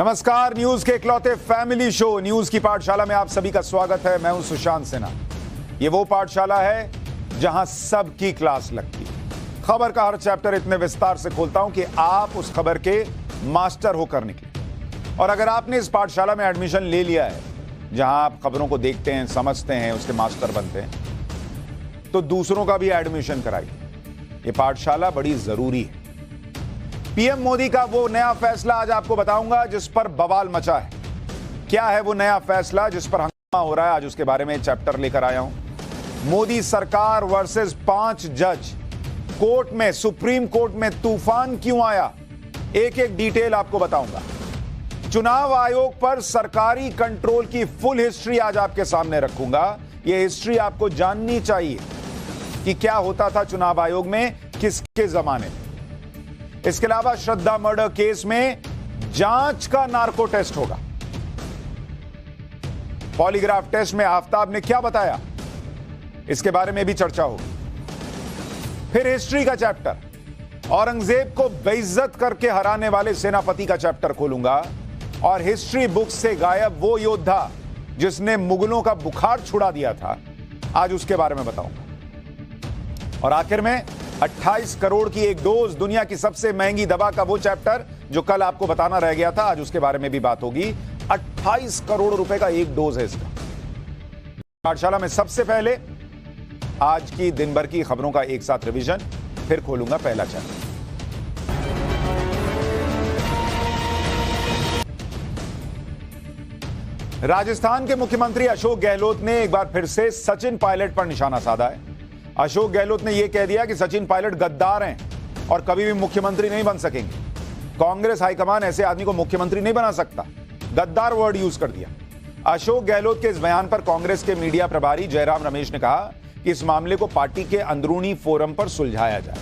नमस्कार, न्यूज के इकलौते फैमिली शो न्यूज की पाठशाला में आप सभी का स्वागत है। मैं हूं सुशांत सिन्हा। ये वो पाठशाला है जहां सबकी क्लास लगती है। खबर का हर चैप्टर इतने विस्तार से खोलता हूं कि आप उस खबर के मास्टर होकर निकले। और अगर आपने इस पाठशाला में एडमिशन ले लिया है, जहां आप खबरों को देखते हैं, समझते हैं, उसके मास्टर बनते हैं, तो दूसरों का भी एडमिशन कराइए। ये पाठशाला बड़ी जरूरी है। पीएम मोदी का वो नया फैसला आज आपको बताऊंगा जिस पर बवाल मचा है। क्या है वो नया फैसला जिस पर हंगामा हो रहा है, आज उसके बारे में चैप्टर लेकर आया हूं। मोदी सरकार वर्सेस 5 जज, कोर्ट में, सुप्रीम कोर्ट में तूफान क्यों आया, एक एक डिटेल आपको बताऊंगा। चुनाव आयोग पर सरकारी कंट्रोल की फुल हिस्ट्री आज आपके सामने रखूंगा। यह हिस्ट्री आपको जाननी चाहिए कि क्या होता था चुनाव आयोग में, किसके जमाने में। इसके अलावा श्रद्धा मर्डर केस में जांच का नार्को टेस्ट होगा। पॉलीग्राफ टेस्ट में आफताब ने क्या बताया, इसके बारे में भी चर्चा होगी। फिर हिस्ट्री का चैप्टर, औरंगजेब को बेइज्जत करके हराने वाले सेनापति का चैप्टर खोलूंगा। और हिस्ट्री बुक से गायब वो योद्धा जिसने मुगलों का बुखार छुड़ा दिया था, आज उसके बारे में बताऊंगा। और आखिर में 28 करोड़ की एक डोज, दुनिया की सबसे महंगी दवा का वो चैप्टर जो कल आपको बताना रह गया था, आज उसके बारे में भी बात होगी। 28 करोड़ रुपए का एक डोज है इसका। पाठशाला में सबसे पहले आज की दिन भर की खबरों का एक साथ रिवीजन, फिर खोलूंगा पहला चैप्टर। राजस्थान के मुख्यमंत्री अशोक गहलोत ने एक बार फिर से सचिन पायलट पर निशाना साधा है। अशोक गहलोत ने यह कह दिया कि सचिन पायलट गद्दार हैं और कभी भी मुख्यमंत्री नहीं बन सकेंगे। कांग्रेस हाईकमान ऐसे आदमी को मुख्यमंत्री नहीं बना सकता। गद्दार वर्ड यूज कर दिया। अशोक गहलोत के इस बयान पर कांग्रेस के मीडिया प्रभारी जयराम रमेश ने कहा कि इस मामले को पार्टी के अंदरूनी फोरम पर सुलझाया जाए।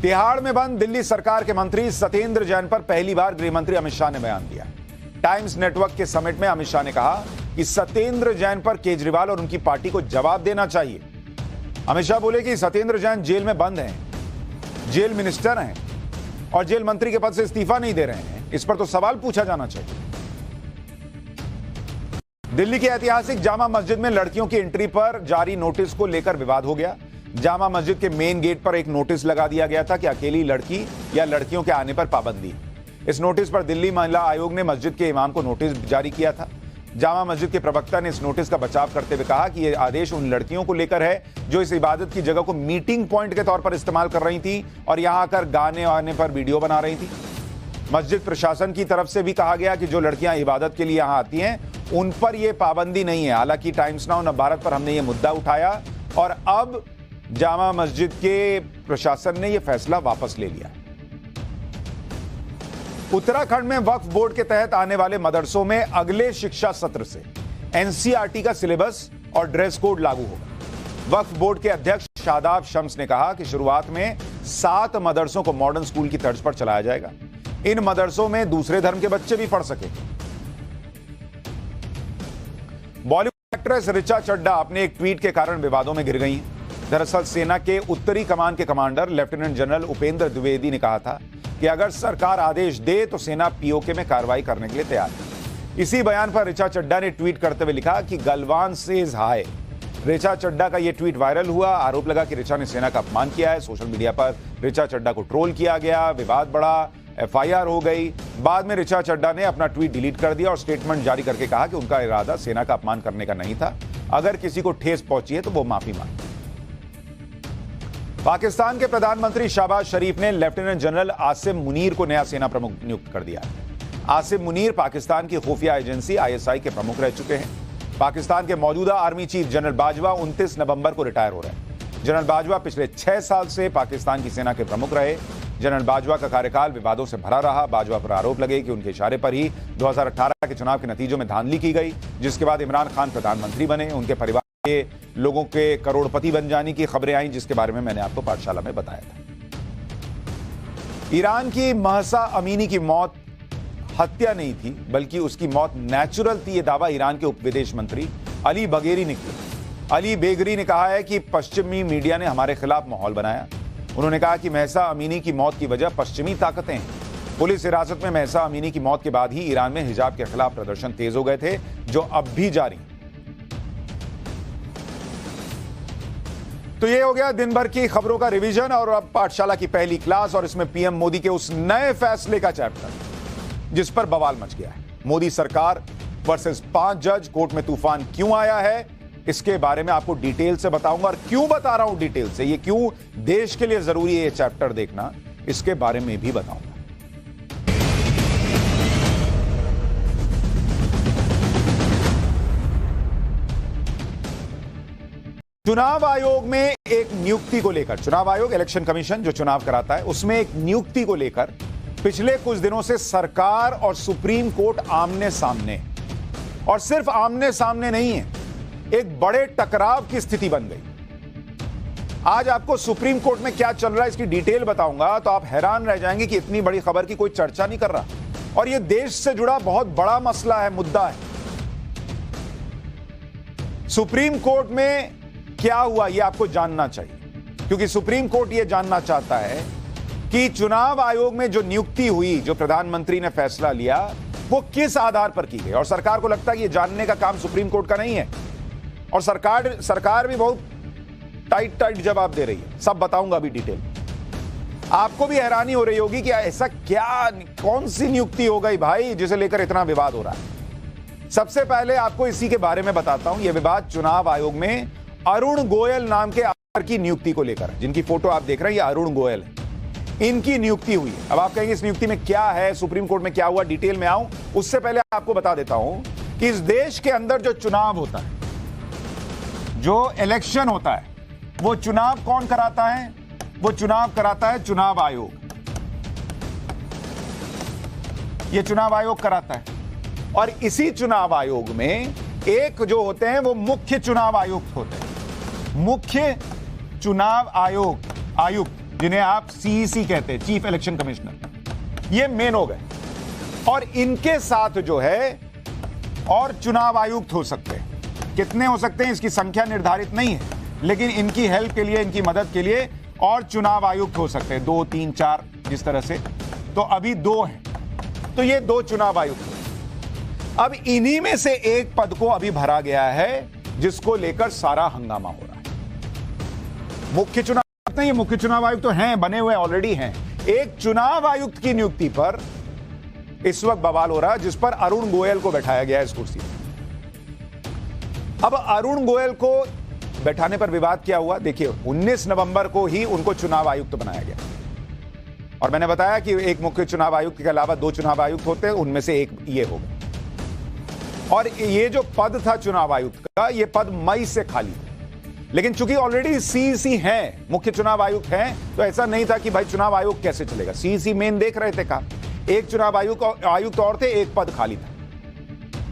तिहाड़ में बंद दिल्ली सरकार के मंत्री सत्येंद्र जैन पर पहली बार गृह मंत्री अमित शाह ने बयान दिया। टाइम्स नेटवर्क के समिट में अमित शाह ने कहा कि सत्येंद्र जैन पर केजरीवाल और उनकी पार्टी को जवाब देना चाहिए। अमित शाह बोले कि सत्येंद्र जैन जेल में बंद हैं, जेल मिनिस्टर हैं और जेल मंत्री के पद से इस्तीफा नहीं दे रहे हैं। इस पर तो सवाल पूछा जाना चाहिए। दिल्ली के ऐतिहासिक जामा मस्जिद में लड़कियों की एंट्री पर जारी नोटिस को लेकर विवाद हो गया। जामा मस्जिद के मेन गेट पर एक नोटिस लगा दिया गया था कि अकेली लड़की या लड़कियों के आने पर पाबंदी। इस नोटिस पर दिल्ली महिला आयोग ने मस्जिद के इमाम को नोटिस जारी किया था। जामा मस्जिद के प्रवक्ता ने इस नोटिस का बचाव करते हुए कहा कि यह आदेश उन लड़कियों को लेकर है जो इस इबादत की जगह को मीटिंग पॉइंट के तौर पर इस्तेमाल कर रही थी और यहां आकर गाने आने पर वीडियो बना रही थी। मस्जिद प्रशासन की तरफ से भी कहा गया कि जो लड़कियां इबादत के लिए यहां आती हैं उन पर यह पाबंदी नहीं है। हालांकि टाइम्स नाउ नवभारत पर हमने यह मुद्दा उठाया और अब जामा मस्जिद के प्रशासन ने यह फैसला वापस ले लिया। उत्तराखंड में वक्फ बोर्ड के तहत आने वाले मदरसों में अगले शिक्षा सत्र से एनसीईआरटी का सिलेबस और ड्रेस कोड लागू होगा। वक्फ बोर्ड के अध्यक्ष शादाब शम्स ने कहा कि शुरुआत में 7 मदरसों को मॉडर्न स्कूल की तर्ज पर चलाया जाएगा। इन मदरसों में दूसरे धर्म के बच्चे भी पढ़ सके। बॉलीवुड एक्ट्रेस ऋचा चड्ढा अपने एक ट्वीट के कारण विवादों में गिर गई हैं। दरअसल सेना के उत्तरी कमान के commander lieutenant general Upendra Dwivedi ने कहा था कि अगर सरकार आदेश दे तो सेना पीओके में कार्रवाई करने के लिए तैयार है। इसी बयान पर ऋचा चड्ढा ने ट्वीट करते हुए लिखा कि गलवान सेज हाय। ऋचा चड्ढा का यह ट्वीट वायरल हुआ। आरोप लगा कि ऋचा ने सेना का अपमान किया है। सोशल मीडिया पर ऋचा चड्ढा को ट्रोल किया गया, विवाद बढ़ा, एफआईआर हो गई। बाद में ऋचा चड्ढा ने अपना ट्वीट डिलीट कर दिया और स्टेटमेंट जारी करके कहा कि उनका इरादा सेना का अपमान करने का नहीं था। अगर किसी को ठेस पहुंची है तो वो माफी मांगे। पाकिस्तान के प्रधानमंत्री शहबाज शरीफ ने लेफ्टिनेंट जनरल आसिम मुनीर को नया सेना प्रमुख नियुक्त कर दिया है। आसिम मुनीर पाकिस्तान की खुफिया एजेंसी आईएसआई के प्रमुख रह चुके हैं। पाकिस्तान के मौजूदा आर्मी चीफ जनरल बाजवा 29 नवंबर को रिटायर हो रहे हैं। जनरल बाजवा पिछले 6 साल से पाकिस्तान की सेना के प्रमुख रहे। जनरल बाजवा का कार्यकाल विवादों से भरा रहा। बाजवा पर आरोप लगे कि उनके इशारे पर ही 2018 के चुनाव के नतीजों में धांधली की गई, जिसके बाद इमरान खान प्रधानमंत्री बने। उनके परिवार के लोगों के करोड़पति बन जाने की खबरें आई, जिसके बारे में मैंने आपको पाठशाला में बताया था। ईरान की महसा अमीनी की मौत हत्या नहीं थी, बल्कि उसकी मौत नेचुरल थी। यह दावा ईरान के उप विदेश मंत्री अली बगेरी ने किया। अली बेगरी ने कहा है कि पश्चिमी मीडिया ने हमारे खिलाफ माहौल बनाया। उन्होंने कहा कि महसा अमीनी की मौत की वजह पश्चिमी ताकतें हैं। पुलिस हिरासत में महसा अमीनी की मौत के बाद ही ईरान में हिजाब के खिलाफ प्रदर्शन तेज हो गए थे, जो अब भी जारी। तो ये हो गया दिन भर की खबरों का रिवीजन और अब पाठशाला की पहली क्लास और इसमें पीएम मोदी के उस नए फैसले का चैप्टर जिस पर बवाल मच गया है। मोदी सरकार वर्सेस 5 जज, कोर्ट में तूफान क्यों आया है, इसके बारे में आपको डिटेल से बताऊंगा। और क्यों बता रहा हूं डिटेल से, ये क्यों देश के लिए जरूरी है ये चैप्टर देखना, इसके बारे में भी बताऊंगा। चुनाव आयोग में एक नियुक्ति को लेकर, चुनाव आयोग इलेक्शन कमीशन जो चुनाव कराता है, उसमें एक नियुक्ति को लेकर पिछले कुछ दिनों से सरकार और सुप्रीम कोर्ट आमने सामने, और सिर्फ आमने सामने नहीं है, एक बड़े टकराव की स्थिति बन गई। आज आपको सुप्रीम कोर्ट में क्या चल रहा है इसकी डिटेल बताऊंगा तो आप हैरान रह जाएंगे कि इतनी बड़ी खबर की कोई चर्चा नहीं कर रहा। और यह देश से जुड़ा बहुत बड़ा मसला है, मुद्दा है। सुप्रीम कोर्ट में क्या हुआ यह आपको जानना चाहिए, क्योंकि सुप्रीम कोर्ट यह जानना चाहता है कि चुनाव आयोग में जो नियुक्ति हुई, जो प्रधानमंत्री ने फैसला लिया, वो किस आधार पर की गई। और सरकार को लगता है कि यह जानने का काम सुप्रीम कोर्ट का नहीं है। और सरकार भी बहुत टाइट जवाब दे रही है। सब बताऊंगा अभी डिटेल। आपको भी हैरानी हो रही होगी कि ऐसा क्या, कौन सी नियुक्ति हो गई भाई जिसे लेकर इतना विवाद हो रहा है। सबसे पहले आपको इसी के बारे में बताता हूं। यह विवाद चुनाव आयोग में अरुण गोयल नाम के अफसर की नियुक्ति को लेकर, जिनकी फोटो आप देख रहे हैं, ये अरुण गोयल है, इनकी नियुक्ति हुई है। अब आप कहेंगे इस नियुक्ति में क्या है, सुप्रीम कोर्ट में क्या हुआ, डिटेल में आऊं। उससे पहले आपको बता देता हूं कि इस देश के अंदर जो चुनाव होता है, जो इलेक्शन होता है, वो चुनाव कौन कराता है? वो चुनाव कराता है चुनाव आयोग। ये चुनाव आयोग कराता है। और इसी चुनाव आयोग में एक जो होते हैं वो मुख्य चुनाव आयुक्त होते हैं। मुख्य चुनाव आयुक्त जिन्हें आप सीईसी कहते हैं, चीफ इलेक्शन कमिश्नर, ये मेन हो गए। और इनके साथ जो है और चुनाव आयुक्त हो सकते हैं। कितने हो सकते हैं इसकी संख्या निर्धारित नहीं है, लेकिन इनकी हेल्प के लिए, इनकी मदद के लिए और चुनाव आयुक्त हो सकते हैं, 2, 3, 4 जिस तरह से। तो अभी 2 हैं। तो ये 2 चुनाव आयुक्त हैं। अब इन्हीं में से एक पद को अभी भरा गया है, जिसको लेकर सारा हंगामा हो रहा है। मुख्य चुनाव नहीं, ये मुख्य चुनाव आयुक्त तो हैं, बने हुए ऑलरेडी हैं। एक चुनाव आयुक्त की नियुक्ति पर इस वक्त बवाल हो रहा है, जिस पर अरुण गोयल को बैठाया गया है इस कुर्सी पर। अब अरुण गोयल को बैठाने पर विवाद क्या हुआ, देखिए 19 नवंबर को ही उनको चुनाव आयुक्त बनाया गया। और मैंने बताया कि एक मुख्य चुनाव आयुक्त के अलावा 2 चुनाव आयुक्त होते हैं, उनमें से एक ये होगा। और ये जो पद था चुनाव आयुक्त का, ये पद मई से खाली था। लेकिन चूंकि ऑलरेडी सीईसी हैं, मुख्य चुनाव आयुक्त हैं, तो ऐसा नहीं था कि भाई चुनाव आयोग कैसे चलेगा। सीईसी मेन देख रहे थे काम। एक चुनाव आयुक्त और थे, एक पद खाली था।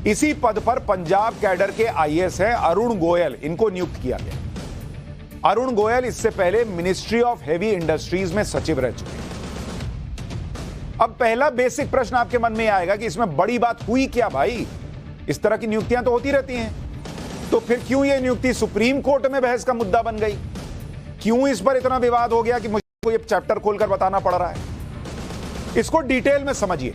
इसी पद पर पंजाब कैडर के आईएएस हैं अरुण गोयल, इनको नियुक्त किया गया। अरुण गोयल इससे पहले मिनिस्ट्री ऑफ हेवी इंडस्ट्रीज में सचिव रह चुके हैं। अब पहला बेसिक प्रश्न आपके मन में आएगा कि इसमें बड़ी बात हुई क्या भाई? इस तरह की नियुक्तियां तो होती रहती हैं, तो फिर क्यों यह नियुक्ति सुप्रीम कोर्ट में बहस का मुद्दा बन गई? क्यों इस पर इतना विवाद हो गया कि मुझे ये चैप्टर खोलकर बताना पड़ रहा है? इसको डिटेल में समझिए।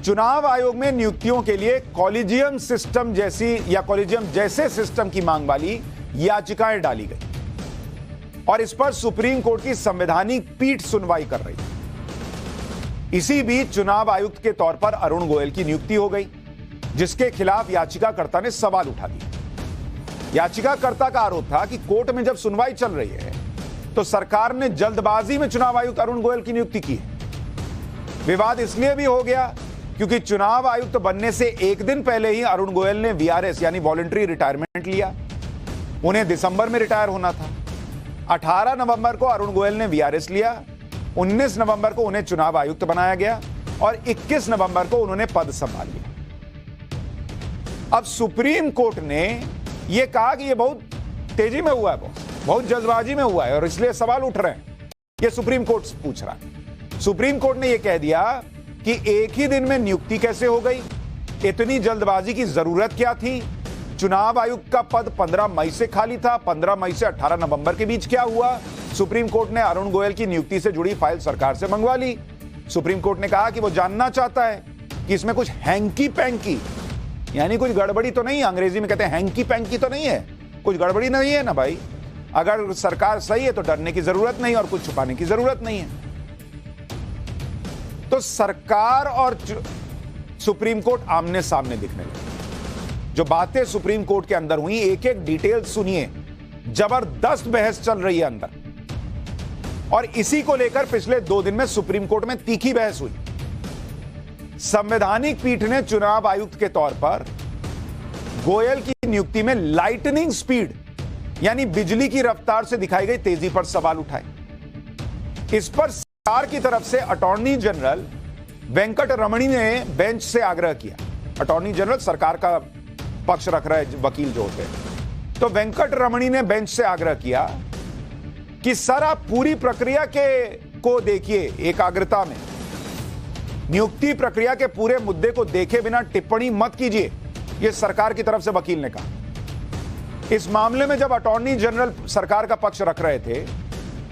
चुनाव आयोग में नियुक्तियों के लिए कॉलेजियम सिस्टम जैसी या कॉलेजियम जैसे सिस्टम की मांग वाली याचिकाएं डाली गई और इस पर सुप्रीम कोर्ट की संवैधानिक पीठ सुनवाई कर रही है। इसी बीच चुनाव आयुक्त के तौर पर अरुण गोयल की नियुक्ति हो गई, जिसके खिलाफ याचिकाकर्ता ने सवाल उठा दिया। याचिकाकर्ता का आरोप था कि कोर्ट में जब सुनवाई चल रही है तो सरकार ने जल्दबाजी में चुनाव आयुक्त अरुण गोयल की नियुक्ति की है। विवाद इसलिए भी हो गया क्योंकि चुनाव आयुक्त बनने से एक दिन पहले ही अरुण गोयल ने वीआरएस यानी वॉलंटरी रिटायरमेंट लिया। उन्हें दिसंबर में रिटायर होना था। 18 नवंबर को अरुण गोयल ने वीआरएस लिया, 19 नवंबर को उन्हें चुनाव आयुक्त बनाया गया और 21 नवंबर को उन्होंने पद संभाल लिया। अब सुप्रीम कोर्ट ने यह कहा कि यह बहुत तेजी में हुआ है, बहुत जल्दबाजी में हुआ है और इसलिए सवाल उठ रहे हैं। यह सुप्रीम कोर्ट पूछ रहा है। सुप्रीम कोर्ट ने यह कह दिया कि एक ही दिन में नियुक्ति कैसे हो गई, इतनी जल्दबाजी की जरूरत क्या थी? चुनाव आयुक्त का पद 15 मई से खाली था, 15 मई से 18 नवंबर के बीच क्या हुआ? सुप्रीम कोर्ट ने अरुण गोयल की नियुक्ति से जुड़ी फाइल सरकार से मंगवा ली। सुप्रीम कोर्ट ने कहा कि वो जानना चाहता है कि इसमें कुछ हैंकी पैंकी यानी कुछ गड़बड़ी तो नहीं, अंग्रेजी में कहते हैं हैंकी पैंकी तो नहीं है, कुछ गड़बड़ी नहीं है ना भाई। अगर सरकार सही है तो डरने की जरूरत नहीं और कुछ छुपाने की जरूरत नहीं है। तो सरकार और सुप्रीम कोर्ट आमने सामने दिखने लगे। जो बातें सुप्रीम कोर्ट के अंदर हुई, एक एक डिटेल सुनिए। जबरदस्त बहस चल रही है अंदर, और इसी को लेकर पिछले 2 दिन में सुप्रीम कोर्ट में तीखी बहस हुई। संवैधानिक पीठ ने चुनाव आयुक्त के तौर पर गोयल की नियुक्ति में लाइटनिंग स्पीड यानी बिजली की रफ्तार से दिखाई गई तेजी पर सवाल उठाए। इस पर सरकार की तरफ से अटॉर्नी जनरल वेंकट रमणी ने बेंच से आग्रह किया। अटॉर्नी जनरल सरकार का पक्ष रख रहे वकील जो होते हैं, तो वेंकट रमणी ने बेंच से आग्रह किया कि सर आप पूरी प्रक्रिया को देखिए एकाग्रता में, नियुक्ति प्रक्रिया के पूरे मुद्दे को देखे बिना टिप्पणी मत कीजिए, यह सरकार की तरफ से वकील ने कहा। इस मामले में जब अटॉर्नी जनरल सरकार का पक्ष रख रहे थे,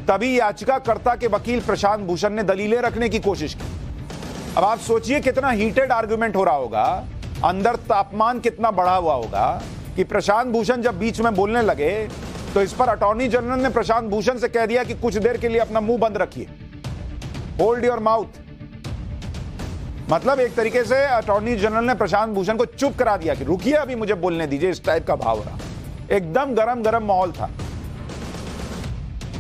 तभी याचिकाकर्ता के वकील प्रशांत भूषण ने दलीलें रखने की कोशिश की। अब आप सोचिए कितना हीटेड आर्गुमेंट हो रहा होगा, अंदर तापमान कितना बढ़ा हुआ होगा कि प्रशांत भूषण जब बीच में बोलने लगे तो इस पर अटॉर्नी जनरल ने प्रशांत भूषण से कह दिया कि कुछ देर के लिए अपना मुंह बंद रखिए, होल्ड योर माउथ। मतलब एक तरीके से अटॉर्नी जनरल ने प्रशांत भूषण को चुप करा दिया कि रुकिए अभी मुझे बोलने दीजिए, इस टाइप का भाव रहा। एकदम गरम गरम माहौल था।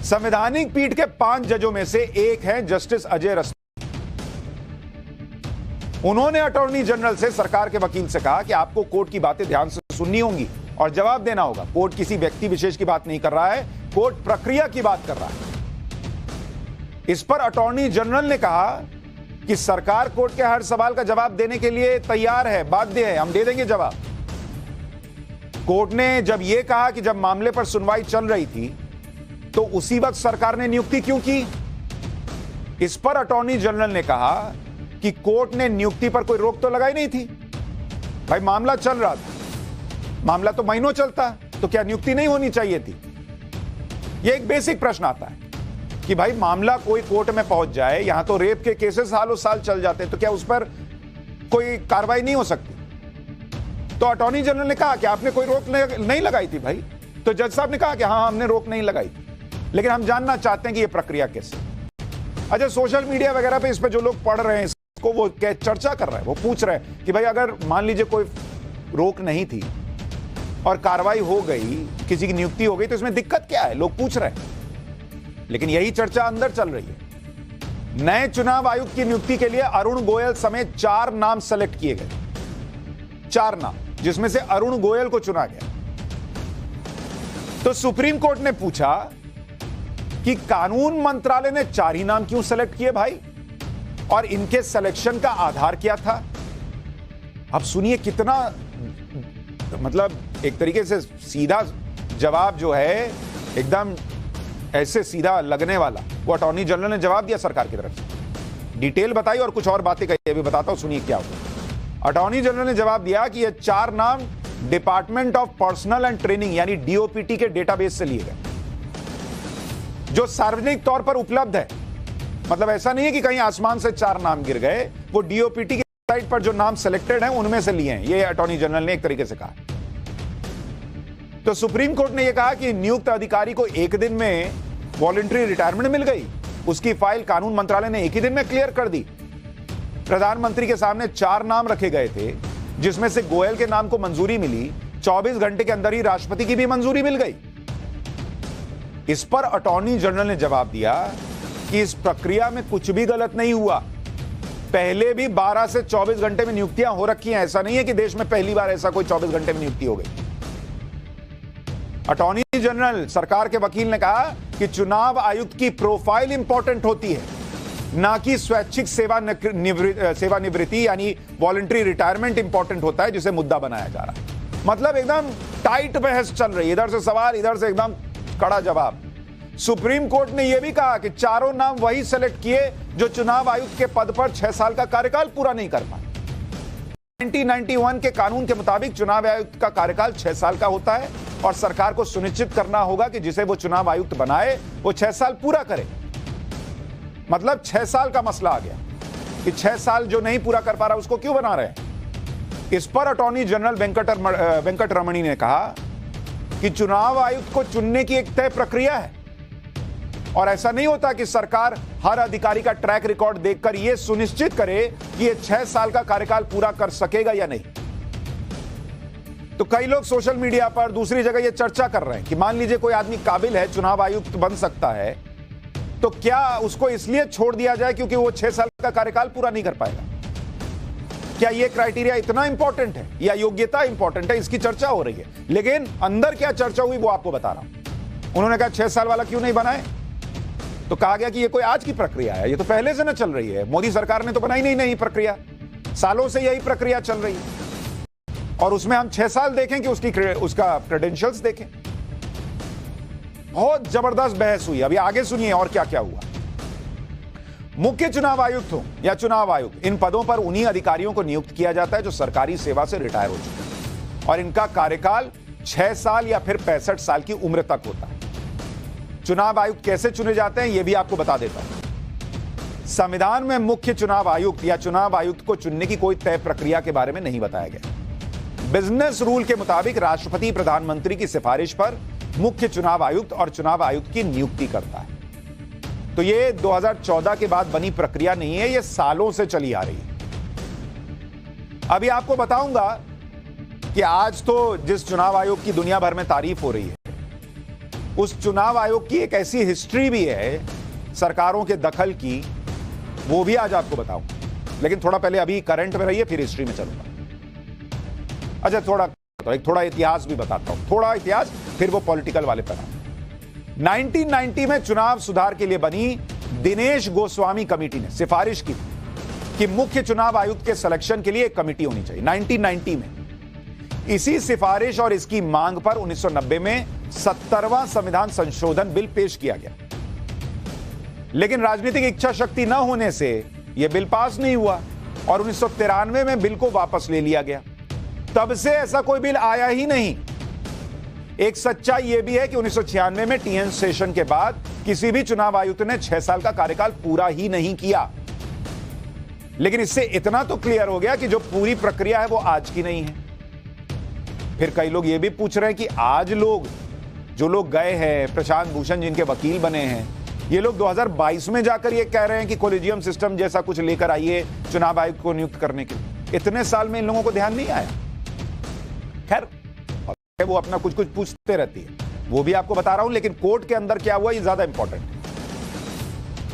संवैधानिक पीठ के 5 जजों में से एक हैं जस्टिस अजय रस्तोगी। उन्होंने अटॉर्नी जनरल से सरकार के वकील से कहा कि आपको कोर्ट की बातें ध्यान से सुननी होंगी और जवाब देना होगा। कोर्ट किसी व्यक्ति विशेष की बात नहीं कर रहा है, कोर्ट प्रक्रिया की बात कर रहा है। इस पर अटॉर्नी जनरल ने कहा कि सरकार कोर्ट के हर सवाल का जवाब देने के लिए तैयार है, बाध्य है, हम दे देंगे जवाब। कोर्ट ने जब यह कहा कि जब मामले पर सुनवाई चल रही थी तो उसी वक्त सरकार ने नियुक्ति क्यों की? इस पर अटॉर्नी जनरल ने कहा कि कोर्ट ने नियुक्ति पर कोई रोक तो लगाई नहीं थी। भाई मामला चल रहा था, मामला तो महीनों चलता, तो क्या नियुक्ति नहीं होनी चाहिए थी? यह एक बेसिक प्रश्न आता है कि भाई मामला कोई कोर्ट में पहुंच जाए, यहां तो रेप के केसेस सालों साल चल जाते हैं, तो क्या उस पर कोई कार्रवाई नहीं हो सकती? तो अटॉर्नी जनरल ने कहा कि आपने कोई रोक नहीं लगाई थी भाई। तो जज साहब ने कहा कि हाँ हमने रोक नहीं लगाई थी, लेकिन हम जानना चाहते हैं कि यह प्रक्रिया कैसे। अच्छा, सोशल मीडिया वगैरह पे इस पे जो लोग पढ़ रहे हैं इसको, वो क्या चर्चा कर रहे हैं, वो पूछ रहे हैं कि भाई अगर मान लीजिए कोई रोक नहीं थी और कार्रवाई हो गई, किसी की नियुक्ति हो गई, तो इसमें दिक्कत क्या है? लोग पूछ रहे हैं। लेकिन यही चर्चा अंदर चल रही है। नए चुनाव आयुक्त की नियुक्ति के लिए अरुण गोयल समेत 4 नाम सेलेक्ट किए गए, 4 नाम, जिसमें से अरुण गोयल को चुना गया। तो सुप्रीम कोर्ट ने पूछा कि कानून मंत्रालय ने 4 ही नाम क्यों सेलेक्ट किए भाई, और इनके सिलेक्शन का आधार क्या था? अब सुनिए कितना, मतलब एक तरीके से सीधा जवाब जो है, एकदम ऐसे सीधा लगने वाला, वो अटॉर्नी जनरल ने जवाब दिया सरकार की तरफ से। डिटेल बताई और कुछ और बातें कही, अभी बताता हूं, सुनिए क्या हुआ। अटॉर्नी जनरल ने जवाब दिया कि ये 4 नाम department of personal and training यानी डीओपीटी के डेटाबेस से लिए गए, जो सार्वजनिक तौर पर उपलब्ध है। मतलब ऐसा नहीं है कि कहीं आसमान से 4 नाम गिर गए, वो डीओपीटी की साइट पर जो नाम सिलेक्टेड हैं उनमें से लिए हैं, ये अटॉर्नी जनरल ने एक तरीके से कहा। तो सुप्रीम कोर्ट ने यह कहा कि नियुक्त अधिकारी को एक दिन में वॉलंटरी रिटायरमेंट मिल गई, उसकी फाइल कानून मंत्रालय ने एक ही दिन में क्लियर कर दी। प्रधानमंत्री के सामने 4 नाम रखे गए थे, जिसमें से गोयल के नाम को मंजूरी मिली, 24 घंटे के अंदर ही राष्ट्रपति की भी मंजूरी मिल गई। इस पर अटॉर्नी जनरल ने जवाब दिया कि इस प्रक्रिया में कुछ भी गलत नहीं हुआ, पहले भी 12 से 24 घंटे में नियुक्तियां हो रखी हैं, ऐसा नहीं है कि देश में पहली बार ऐसा कोई 24 घंटे में नियुक्ति हो गई। अटॉर्नी जनरल सरकार के वकील ने कहा कि चुनाव आयुक्त की प्रोफाइल इंपॉर्टेंट होती है, ना कि स्वैच्छिक सेवानिवृत्ति यानी वॉलंटरी रिटायरमेंट इंपॉर्टेंट होता है, जिसे मुद्दा बनाया जा रहा है। मतलब एकदम टाइट बहस चल रही है, इधर से सवाल, इधर से एकदम कड़ा जवाब। सुप्रीम कोर्ट ने यह भी कहा कि 4 नाम वही सेलेक्ट किए जो चुनाव आयुक्त के पद पर 6 साल का कार्यकाल पूरा नहीं कर पाए। 1991 के कानून के मुताबिक चुनाव आयुक्त का कार्यकाल 6 साल का होता है और सरकार को सुनिश्चित करना होगा कि जिसे वो चुनाव आयुक्त बनाए वो 6 साल पूरा करे। मतलब 6 साल का मसला आ गया कि 6 साल जो नहीं पूरा कर पा रहा उसको क्यों बना रहे हैं। इस पर अटॉर्नी जनरल वेंकट रमणी ने कहा कि चुनाव आयुक्त को चुनने की एक तय प्रक्रिया है और ऐसा नहीं होता कि सरकार हर अधिकारी का ट्रैक रिकॉर्ड देखकर यह सुनिश्चित करे कि यह 6 साल का कार्यकाल पूरा कर सकेगा या नहीं। तो कई लोग सोशल मीडिया पर दूसरी जगह यह चर्चा कर रहे हैं कि मान लीजिए कोई आदमी काबिल है, चुनाव आयुक्त बन सकता है, तो क्या उसको इसलिए छोड़ दिया जाए क्योंकि वो 6 साल का कार्यकाल पूरा नहीं कर पाएगा। क्या यह क्राइटेरिया इतना इंपॉर्टेंट है या योग्यता इंपॉर्टेंट है, इसकी चर्चा हो रही है। लेकिन अंदर क्या चर्चा हुई वो आपको बता रहा हूं। उन्होंने कहा 6 साल वाला क्यों नहीं बनाए, तो कहा गया कि ये कोई आज की प्रक्रिया है, ये तो पहले से ना चल रही है। मोदी सरकार ने तो बनाई नहीं नई प्रक्रिया, सालों से यही प्रक्रिया चल रही है और उसमें हम 6 साल देखें कि उसका क्रेडेंशियल्स देखें। बहुत जबरदस्त बहस हुई। अभी आगे सुनिए और क्या क्या हुआ। मुख्य चुनाव आयुक्त हो या चुनाव आयुक्त, इन पदों पर उन्हीं अधिकारियों को नियुक्त किया जाता है जो सरकारी सेवा से रिटायर हो चुके हैं और इनका कार्यकाल 6 साल या फिर 65 साल की उम्र तक होता है। चुनाव आयुक्त कैसे चुने जाते हैं यह भी आपको बता देता हूं। संविधान में मुख्य चुनाव आयुक्त या चुनाव आयुक्त को चुनने की कोई तय प्रक्रिया के बारे में नहीं बताया गया। बिजनेस रूल के मुताबिक राष्ट्रपति प्रधानमंत्री की सिफारिश पर मुख्य चुनाव आयुक्त और चुनाव आयुक्त की नियुक्ति करता है। तो यह 2014 के बाद बनी प्रक्रिया नहीं है, यह सालों से चली आ रही है। अभी आपको बताऊंगा कि आज तो जिस चुनाव आयोग की दुनिया भर में तारीफ हो रही है, उस चुनाव आयोग की एक ऐसी हिस्ट्री भी है सरकारों के दखल की, वो भी आज आपको बताऊंगा। लेकिन थोड़ा पहले अभी करंट में रहिए, फिर हिस्ट्री में चलूंगा। अच्छा, थोड़ा इतिहास भी बताता हूं, थोड़ा इतिहास, फिर वो पॉलिटिकल वाले पर। 1990 में चुनाव सुधार के लिए बनी दिनेश गोस्वामी कमेटी ने सिफारिश की कि मुख्य चुनाव आयुक्त के सिलेक्शन के लिए एक कमेटी होनी चाहिए। 1990 में इसी सिफारिश और इसकी मांग पर 1990 में 70वां संविधान संशोधन बिल पेश किया गया, लेकिन राजनीतिक इच्छा शक्ति न होने से यह बिल पास नहीं हुआ और 1993 में बिल को वापस ले लिया गया। तब से ऐसा कोई बिल आया ही नहीं। एक सच्चाई यह भी है कि 1996 में टीएन सेशन के बाद किसी भी चुनाव आयुक्त ने 6 साल का कार्यकाल पूरा ही नहीं किया। लेकिन इससे इतना तो क्लियर हो गया कि जो पूरी प्रक्रिया है वो आज की नहीं है। फिर कई लोग ये भी पूछ रहे हैं कि आज जो लोग गए हैं, प्रशांत भूषण जिनके वकील बने हैं, ये लोग 2022 में जाकर ये कह रहे हैं कि कोलिजियम सिस्टम जैसा कुछ लेकर आइए चुनाव आयुक्त को नियुक्त करने के लिए। इतने साल में इन लोगों को ध्यान नहीं आया। खैर, वो अपना कुछ पूछते रहती है, वो भी आपको बता रहा हूं। लेकिन कोर्ट के अंदर क्या हुआ ये ज्यादा इंपॉर्टेंट है।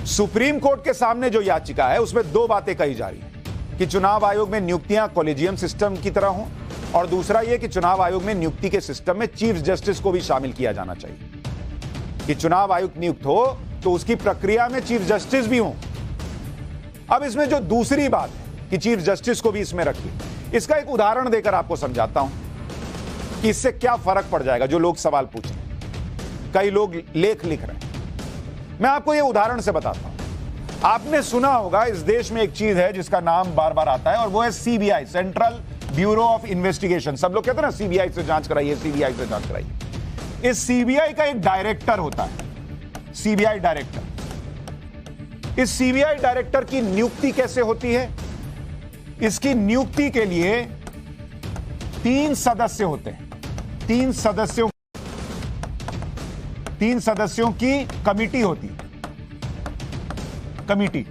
सुप्रीम कोर्ट के सामने जो याचिका है उसमें 2 बातें कही जा रही है कि चुनाव आयोग में नियुक्तियां कोलिजियम सिस्टम की तरह हों, और दूसरा यह कि चुनाव आयोग में नियुक्ति के सिस्टम में चीफ जस्टिस को भी शामिल किया जाना चाहिए कि चुनाव आयुक्त नियुक्त हो तो उसकी प्रक्रिया में चीफ जस्टिस भी हो। अब इसमें जो दूसरी बात है कि चीफ जस्टिस को भी इसमें रखिए, इसका एक उदाहरण देकर आपको समझाता हूं कि इससे क्या फर्क पड़ जाएगा। जो लोग सवाल पूछ रहे हैं, कई लोग लेख लिख रहे हैं, मैं आपको यह उदाहरण से बताता हूं। आपने सुना होगा इस देश में एक चीज है जिसका नाम बार बार आता है और वो है CBI, central bureau of investigation. सब लोग कहते हैं ना सीबीआई से जांच कराइए, सीबीआई से जांच कराइए। इस सीबीआई का एक डायरेक्टर होता है, सीबीआई डायरेक्टर। इस सीबीआई डायरेक्टर की नियुक्ति कैसे होती है? इसकी नियुक्ति के लिए 3 सदस्य होते हैं। 3 सदस्यों की कमिटी होती है। कमिटी,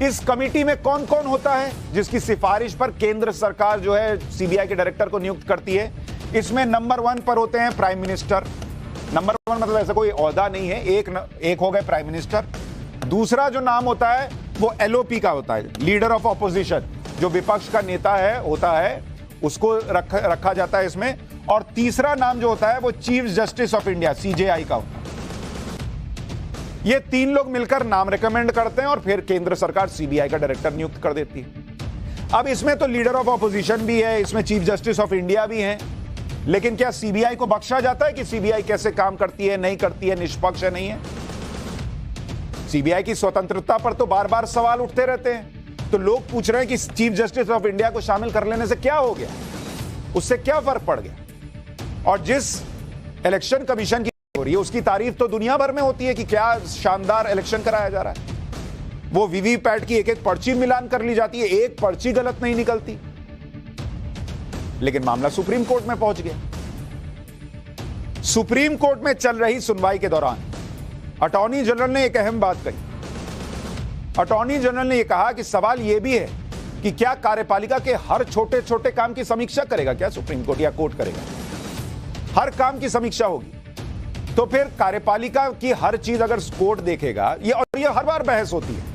इस कमिटी में कौन कौन होता है जिसकी सिफारिश पर केंद्र सरकार जो है सीबीआई के डायरेक्टर को नियुक्त करती है? इसमें नंबर 1 पर होते हैं प्राइम मिनिस्टर। नंबर 1 मतलब ऐसा कोई ओहदा नहीं है, एक हो गए प्राइम मिनिस्टर। दूसरा जो नाम होता है वो एलओपी का होता है, लीडर ऑफ ऑपोजिशन, जो विपक्ष का नेता होता है उसको रखा जाता है इसमें। और तीसरा नाम जो होता है वो chief justice of India, CJI का होता है। ये 3 लोग मिलकर नाम रिकमेंड करते हैं और फिर केंद्र सरकार सीबीआई का डायरेक्टर नियुक्त कर देती है। अब इसमें तो लीडर ऑफ ऑपोजिशन भी है, इसमें चीफ जस्टिस ऑफ इंडिया भी है। लेकिन क्या सीबीआई को बख्शा जाता है कि सीबीआई कैसे काम करती है, नहीं करती है, निष्पक्ष है, नहीं है? सीबीआई की स्वतंत्रता पर तो बार बार सवाल उठते रहते हैं। तो लोग पूछ रहे हैं कि चीफ जस्टिस ऑफ इंडिया को शामिल कर लेने से क्या हो गया, उससे क्या फर्क पड़ गया। और जिस इलेक्शन कमीशन की हो रही है उसकी तारीफ तो दुनिया भर में होती है कि क्या शानदार इलेक्शन कराया जा रहा है। वो वीवीपैट की एक एक पर्ची मिलान कर ली जाती है, एक पर्ची गलत नहीं निकलती। लेकिन मामला सुप्रीम कोर्ट में पहुंच गया। सुप्रीम कोर्ट में चल रही सुनवाई के दौरान अटॉर्नी जनरल ने एक अहम बात कही। अटॉर्नी जनरल ने यह कहा कि सवाल यह भी है कि क्या कार्यपालिका के हर छोटे छोटे काम की समीक्षा करेगा क्या सुप्रीम कोर्ट या कोर्ट करेगा? हर काम की समीक्षा होगी तो फिर कार्यपालिका की हर चीज अगर कोर्ट देखेगा, ये हर बार बहस होती है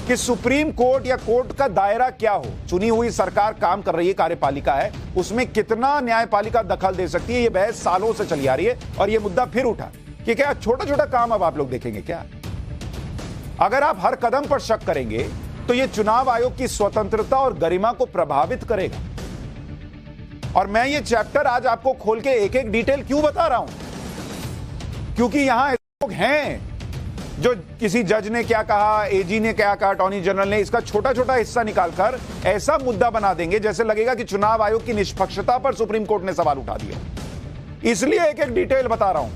कि सुप्रीम कोर्ट या कोर्ट का दायरा क्या हो। चुनी हुई सरकार काम कर रही है, कार्यपालिका है, उसमें कितना न्यायपालिका दखल दे सकती है। ये बहस सालों से चली आ रही है और ये मुद्दा फिर उठा कि क्या छोटा छोटा काम अब आप लोग देखेंगे क्या? अगर आप हर कदम पर शक करेंगे तो ये चुनाव आयोग की स्वतंत्रता और गरिमा को प्रभावित करेगा। और मैं ये चैप्टर आज आपको खोल के एक एक डिटेल क्यों बता रहा हूं, क्योंकि यहां लोग हैं जो किसी जज ने क्या कहा, एजी ने क्या कहा, अटॉर्नी जनरल ने, इसका छोटा छोटा हिस्सा निकालकर ऐसा मुद्दा बना देंगे जैसे लगेगा कि चुनाव आयोग की निष्पक्षता पर सुप्रीम कोर्ट ने सवाल उठा दिया। इसलिए एक एक डिटेल बता रहा हूं,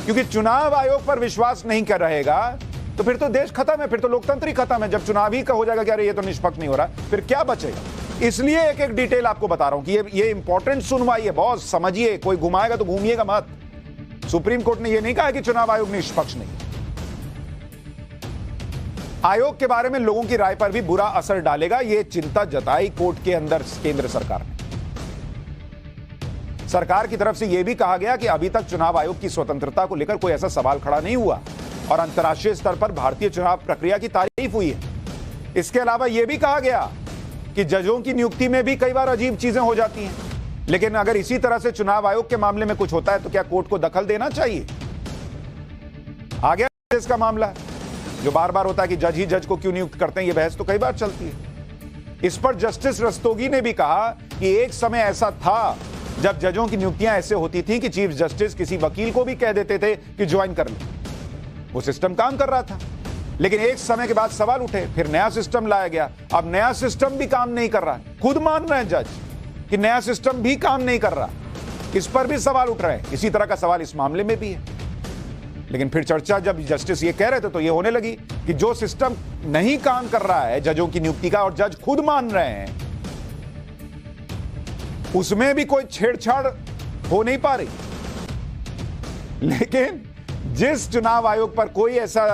क्योंकि चुनाव आयोग पर विश्वास नहीं कर रहेगा तो फिर तो देश खत्म है, फिर तो लोकतंत्र ही खत्म है। जब चुनाव ही का हो जाएगा कि अरे ये तो निष्पक्ष नहीं हो रहा, फिर क्या बचेगा? इसलिए एक एक डिटेल आपको बता रहा हूं कि ये इंपॉर्टेंट सुनवाई है, बहुत समझिए। कोई घुमाएगा तो घूमिएगा मत। सुप्रीम कोर्ट ने यह नहीं कहा कि चुनाव आयोग निष्पक्ष नहीं। आयोग के बारे में लोगों की राय पर भी बुरा असर डालेगा, यह चिंता जताई कोर्ट के अंदर केंद्र सरकार ने। सरकार की तरफ से यह भी कहा गया कि अभी तक चुनाव आयोग की स्वतंत्रता को लेकर कोई ऐसा सवाल खड़ा नहीं हुआ और अंतर्राष्ट्रीय स्तर पर भारतीय चुनाव प्रक्रिया की तारीफ हुई है। इसके अलावा यह भी कहा गया कि जजों की नियुक्ति में भी कई बार अजीब चीजें हो जाती हैं, लेकिन अगर इसी तरह से चुनाव आयोग के मामले में कुछ होता है तो क्या कोर्ट को दखल देना चाहिए? आ गया इसका मामला जो बार बार होता है कि जज ही जज को क्यों नियुक्त करते हैं, यह बहस तो कई बार चलती है। इस पर जस्टिस रस्तोगी ने भी कहा कि एक समय ऐसा था जब जजों की नियुक्तियां ऐसे होती थी कि चीफ जस्टिस किसी वकील को भी कह देते थे कि ज्वाइन कर ले। वो सिस्टम काम कर रहा था, लेकिन एक समय के बाद सवाल उठे, फिर नया सिस्टम लाया गया। अब नया सिस्टम भी काम नहीं कर रहा, खुद मान रहे हैं जज कि नया सिस्टम भी काम नहीं कर रहा। इस पर भी सवाल उठ रहे हैं। इसी तरह का सवाल इस मामले में भी है। लेकिन फिर चर्चा जब जस्टिस ये कह रहे थे तो ये होने लगी कि जो सिस्टम नहीं काम कर रहा है जजों की नियुक्ति का और जज खुद मान रहे हैं, उसमें भी कोई छेड़छाड़ हो नहीं पा रही। लेकिन जिस चुनाव आयोग पर कोई ऐसा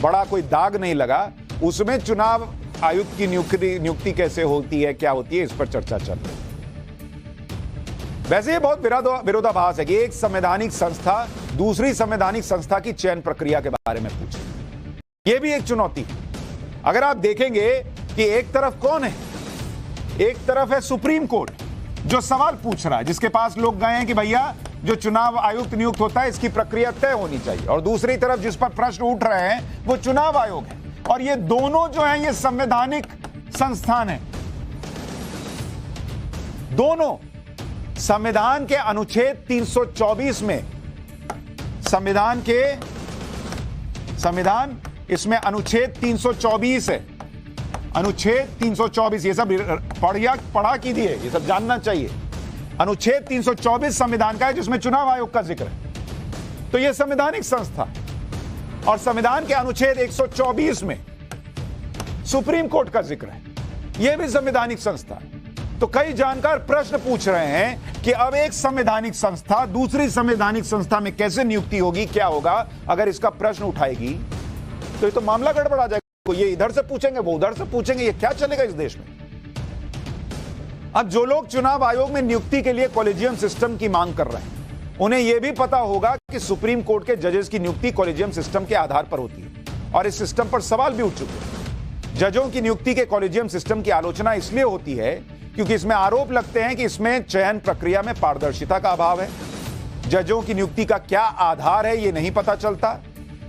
बड़ा कोई दाग नहीं लगा, उसमें चुनाव आयुक्त की नियुक्ति कैसे होती है, क्या होती है, इस पर चर्चा चल रही है। वैसे ये बहुत विरोधाभास है कि एक संवैधानिक संस्था दूसरी संवैधानिक संस्था की चयन प्रक्रिया के बारे में पूछे। यह भी एक चुनौती है। अगर आप देखेंगे कि एक तरफ कौन है, एक तरफ है सुप्रीम कोर्ट जो सवाल पूछ रहा है, जिसके पास लोग गए हैं कि भैया जो चुनाव आयुक्त नियुक्त होता है इसकी प्रक्रिया तय होनी चाहिए, और दूसरी तरफ जिस पर प्रश्न उठ रहे हैं वो चुनाव आयोग है। और ये दोनों जो हैं ये संवैधानिक संस्थान है। दोनों संविधान के अनुच्छेद 324 में संविधान इसमें अनुच्छेद 324 है। अनुच्छेद 324 ये सब पढ़ा कीजिए, ये सब जानना चाहिए। अनुच्छेद 324 संविधान का है जिसमें चुनाव आयोग का जिक्र है। तो यह संवैधानिक संस्था है। और संविधान के अनुच्छेद 124 में सुप्रीम कोर्ट का जिक्र है। यह भी संवैधानिक संस्था है। तो कई जानकार प्रश्न पूछ रहे हैं कि अब एक संवैधानिक संस्था दूसरी संवैधानिक संस्था में कैसे नियुक्ति होगी, क्या होगा। अगर इसका प्रश्न उठाएगी तो ये तो मामला गड़बड़ा जाएगा। ये इधर से पूछेंगे, वो उधर से पूछेंगे, ये क्या चलेगा इस देश में। अब जो लोग चुनाव आयोग में नियुक्ति के लिए कॉलेजियम सिस्टम की मांग कर रहे हैं, उन्हें यह भी पता होगा कि सुप्रीम कोर्ट के जजेस की नियुक्ति कॉलेजियम सिस्टम के आधार पर होती है, और इस सिस्टम पर सवाल भी उठ चुके हैं। जजों की नियुक्ति के कॉलेजियम सिस्टम की आलोचना इसलिए होती है क्योंकि इसमें आरोप लगते हैं कि इसमें चयन प्रक्रिया में पारदर्शिता का अभाव है। जजों की नियुक्ति का क्या आधार है ये नहीं पता चलता।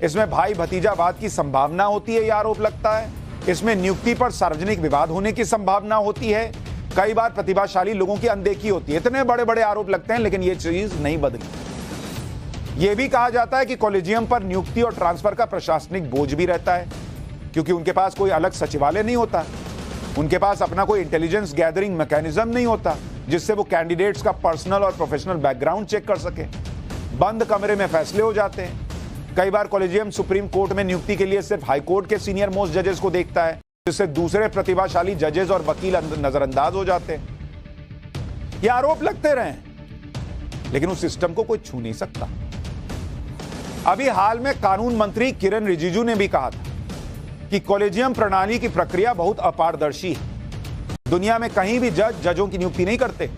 इसमें भाई भतीजावाद की संभावना होती है, यह आरोप लगता है। इसमें नियुक्ति पर सार्वजनिक विवाद होने की संभावना होती है। कई बार प्रतिभाशाली लोगों की अनदेखी होती है। इतने बड़े बड़े आरोप लगते हैं, लेकिन यह चीज नहीं बदली। यह भी कहा जाता है कि कॉलेजियम पर नियुक्ति और ट्रांसफर का प्रशासनिक बोझ भी रहता है, क्योंकि उनके पास कोई अलग सचिवालय नहीं होता। उनके पास अपना कोई इंटेलिजेंस गैदरिंग मैकेनिज्म नहीं होता जिससे वो कैंडिडेट्स का पर्सनल और प्रोफेशनल बैकग्राउंड चेक कर सके। बंद कमरे में फैसले हो जाते हैं। कई बार कॉलेजियम सुप्रीम कोर्ट में नियुक्ति के लिए सिर्फ हाई कोर्ट के सीनियर मोस्ट जजेस को देखता है, जिससे दूसरे प्रतिभाशाली जजेस और वकील नजरअंदाज हो जाते हैं। ये आरोप लगते रहे, लेकिन उस सिस्टम को कोई छू नहीं सकता। अभी हाल में कानून मंत्री किरण रिजिजू ने भी कहा था कि कॉलेजियम प्रणाली की प्रक्रिया बहुत अपारदर्शी है। दुनिया में कहीं भी जज जजों की नियुक्ति नहीं करते।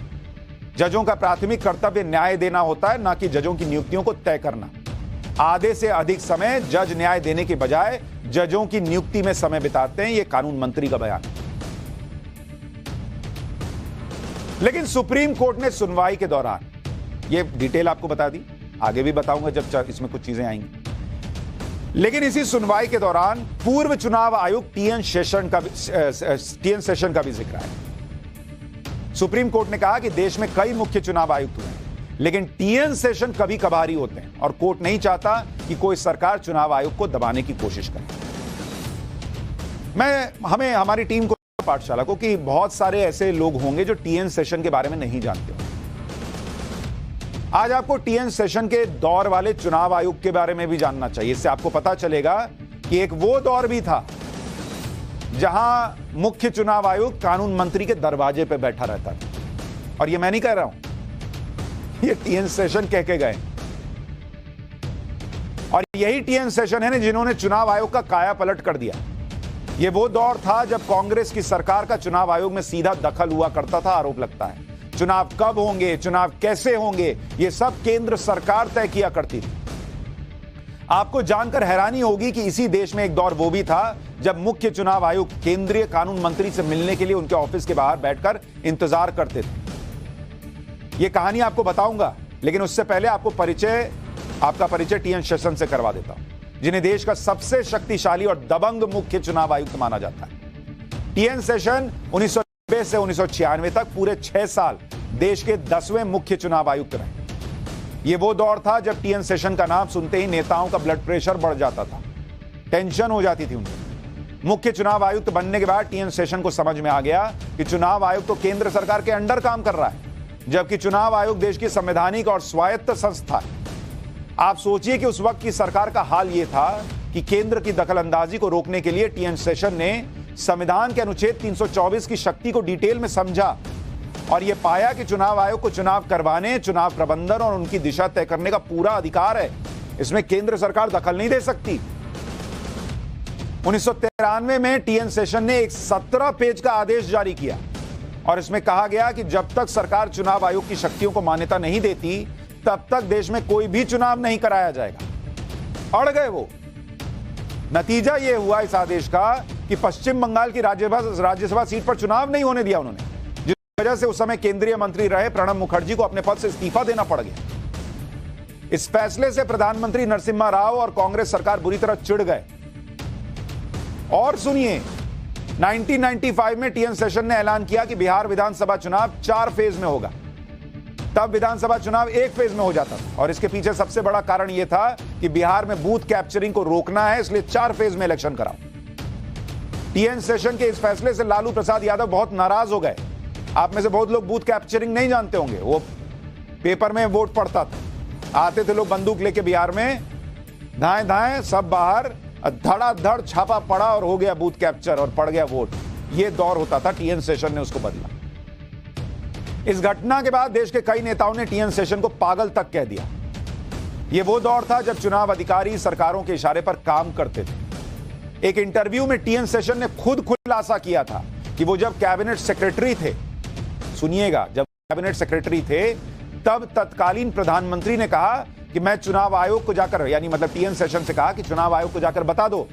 जजों का प्राथमिक कर्तव्य न्याय देना होता है, ना कि जजों की नियुक्तियों को तय करना। आधे से अधिक समय जज न्याय देने के बजाय जजों की नियुक्ति में समय बिताते हैं, यह कानून मंत्री का बयान है। लेकिन सुप्रीम कोर्ट ने सुनवाई के दौरान, यह डिटेल आपको बता दी, आगे भी बताऊंगा जब इसमें कुछ चीजें आएंगी, लेकिन इसी सुनवाई के दौरान पूर्व चुनाव आयुक्त टीएन सेशन का भी जिक्र है। सुप्रीम कोर्ट ने कहा कि देश में कई मुख्य चुनाव आयुक्त हुए हैं, लेकिन टीएन सेशन कभी कभार ही होते हैं और कोर्ट नहीं चाहता कि कोई सरकार चुनाव आयोग को दबाने की कोशिश करे। हमारी टीम को, पाठशाला को, कि बहुत सारे ऐसे लोग होंगे जो टीएन सेशन के बारे में नहीं जानते हो। आज आपको टीएन सेशन के दौर वाले चुनाव आयोग के बारे में भी जानना चाहिए। इससे आपको पता चलेगा कि एक वो दौर भी था जहां मुख्य चुनाव आयुक्त कानून मंत्री के दरवाजे पे बैठा रहता था। और ये मैं नहीं कह रहा हूं, ये टीएन सेशन कह के गए। और यही टीएन सेशन है जिन्होंने चुनाव आयोग का काया पलट कर दिया। ये वो दौर था जब कांग्रेस की सरकार का चुनाव आयोग में सीधा दखल हुआ करता था। आरोप लगता है चुनाव कब होंगे, चुनाव कैसे होंगे, ये सब केंद्र सरकार तय किया करती थी। आपको जानकर हैरानी होगी कि इसी देश में एक दौर वो भी था जब मुख्य चुनाव आयुक्त केंद्रीय कानून मंत्री से मिलने के लिए उनके ऑफिस के बाहर बैठकर इंतजार करते थे। ये कहानी आपको बताऊंगा, लेकिन उससे पहले आपका परिचय टीएन सेशन से करवा देता हूं, जिन्हें देश का सबसे शक्तिशाली और दबंग मुख्य चुनाव आयुक्त माना जाता है। टीएन सेशन 1990 से 1996 तक पूरे 6 साल देश के 10वें मुख्य चुनाव आयुक्त रहे। यह वो दौर था जब टीएन सेशन का नाम सुनते ही नेताओं का ब्लड प्रेशर बढ़ जाता था, टेंशन हो जाती थी उनको। मुख्य चुनाव आयुक्त बनने के बाद टीएन सेशन को समझ में आ गया कि चुनाव आयोग तो केंद्र सरकार के अंडर काम कर रहा है, जबकि चुनाव आयोग देश की संवैधानिक और स्वायत्त संस्था है। आप सोचिए कि उस वक्त की सरकार का हाल यह था कि केंद्र की दखलंदाजी को रोकने के लिए टीएन सेशन ने संविधान के अनुच्छेद 324 की शक्ति को डिटेल में समझा और यह पाया कि चुनाव आयोग को चुनाव करवाने, चुनाव प्रबंधन और उनकी दिशा तय करने का पूरा अधिकार है। इसमें केंद्र सरकार दखल नहीं दे सकती। 1993 में टीएन सेशन ने एक 17 पेज का आदेश जारी किया और इसमें कहा गया कि जब तक सरकार चुनाव आयोग की शक्तियों को मान्यता नहीं देती, तब तक देश में कोई भी चुनाव नहीं कराया जाएगा। अड़ गए वो। नतीजा यह हुआ इस आदेश का कि पश्चिम बंगाल की राज्यसभा सीट पर चुनाव नहीं होने दिया उन्होंने, जिस वजह से उस समय केंद्रीय मंत्री रहे प्रणब मुखर्जी को अपने पद से इस्तीफा देना पड़ गया। इस फैसले से प्रधानमंत्री नरसिम्हा राव और कांग्रेस सरकार बुरी तरह चिढ़ गए। और सुनिए, 1995 में टीएन सेशन ने ऐलान किया कि बिहार विधानसभा चुनाव 4 फेज में होगा। तब विधानसभा चुनाव 1 फेज में हो जाता था और इसके पीछे सबसे बड़ा कारण यह था कि बिहार में बूथ कैप्चरिंग को रोकना है, इसलिए 4 फेज में इलेक्शन कराओ। टीएन सेशन के इस फैसले से लालू प्रसाद यादव बहुत नाराज हो गए। आप में से बहुत लोग बूथ कैप्चरिंग नहीं जानते होंगे। वो पेपर में वोट पड़ता था, आते थे लोग बंदूक लेके बिहार में, धाएं धाएं सब बाहर, धड़ाधड़ छापा पड़ा और हो गया बूथ कैप्चर और पड़ गया वोट। यह दौर होता था, टीएन सेशन ने उसको बदला। इस घटना के बाद देश के कई नेताओं ने टीएन सेशन को पागल तक कह दिया। यह वो दौर था जब चुनाव अधिकारी सरकारों के इशारे पर काम करते थे। एक इंटरव्यू में टीएन सेशन ने खुद खुलासा किया था कि वो जब कैबिनेट सेक्रेटरी थे, सुनिएगा, जब कैबिनेट सेक्रेटरी थे, तब तत्कालीन प्रधानमंत्री ने कहा कि मैं चुनाव आयोग को जाकर, यानी मतलब टीएन सेशन से कहा कि चुनाव आयोग को जाकर बता दो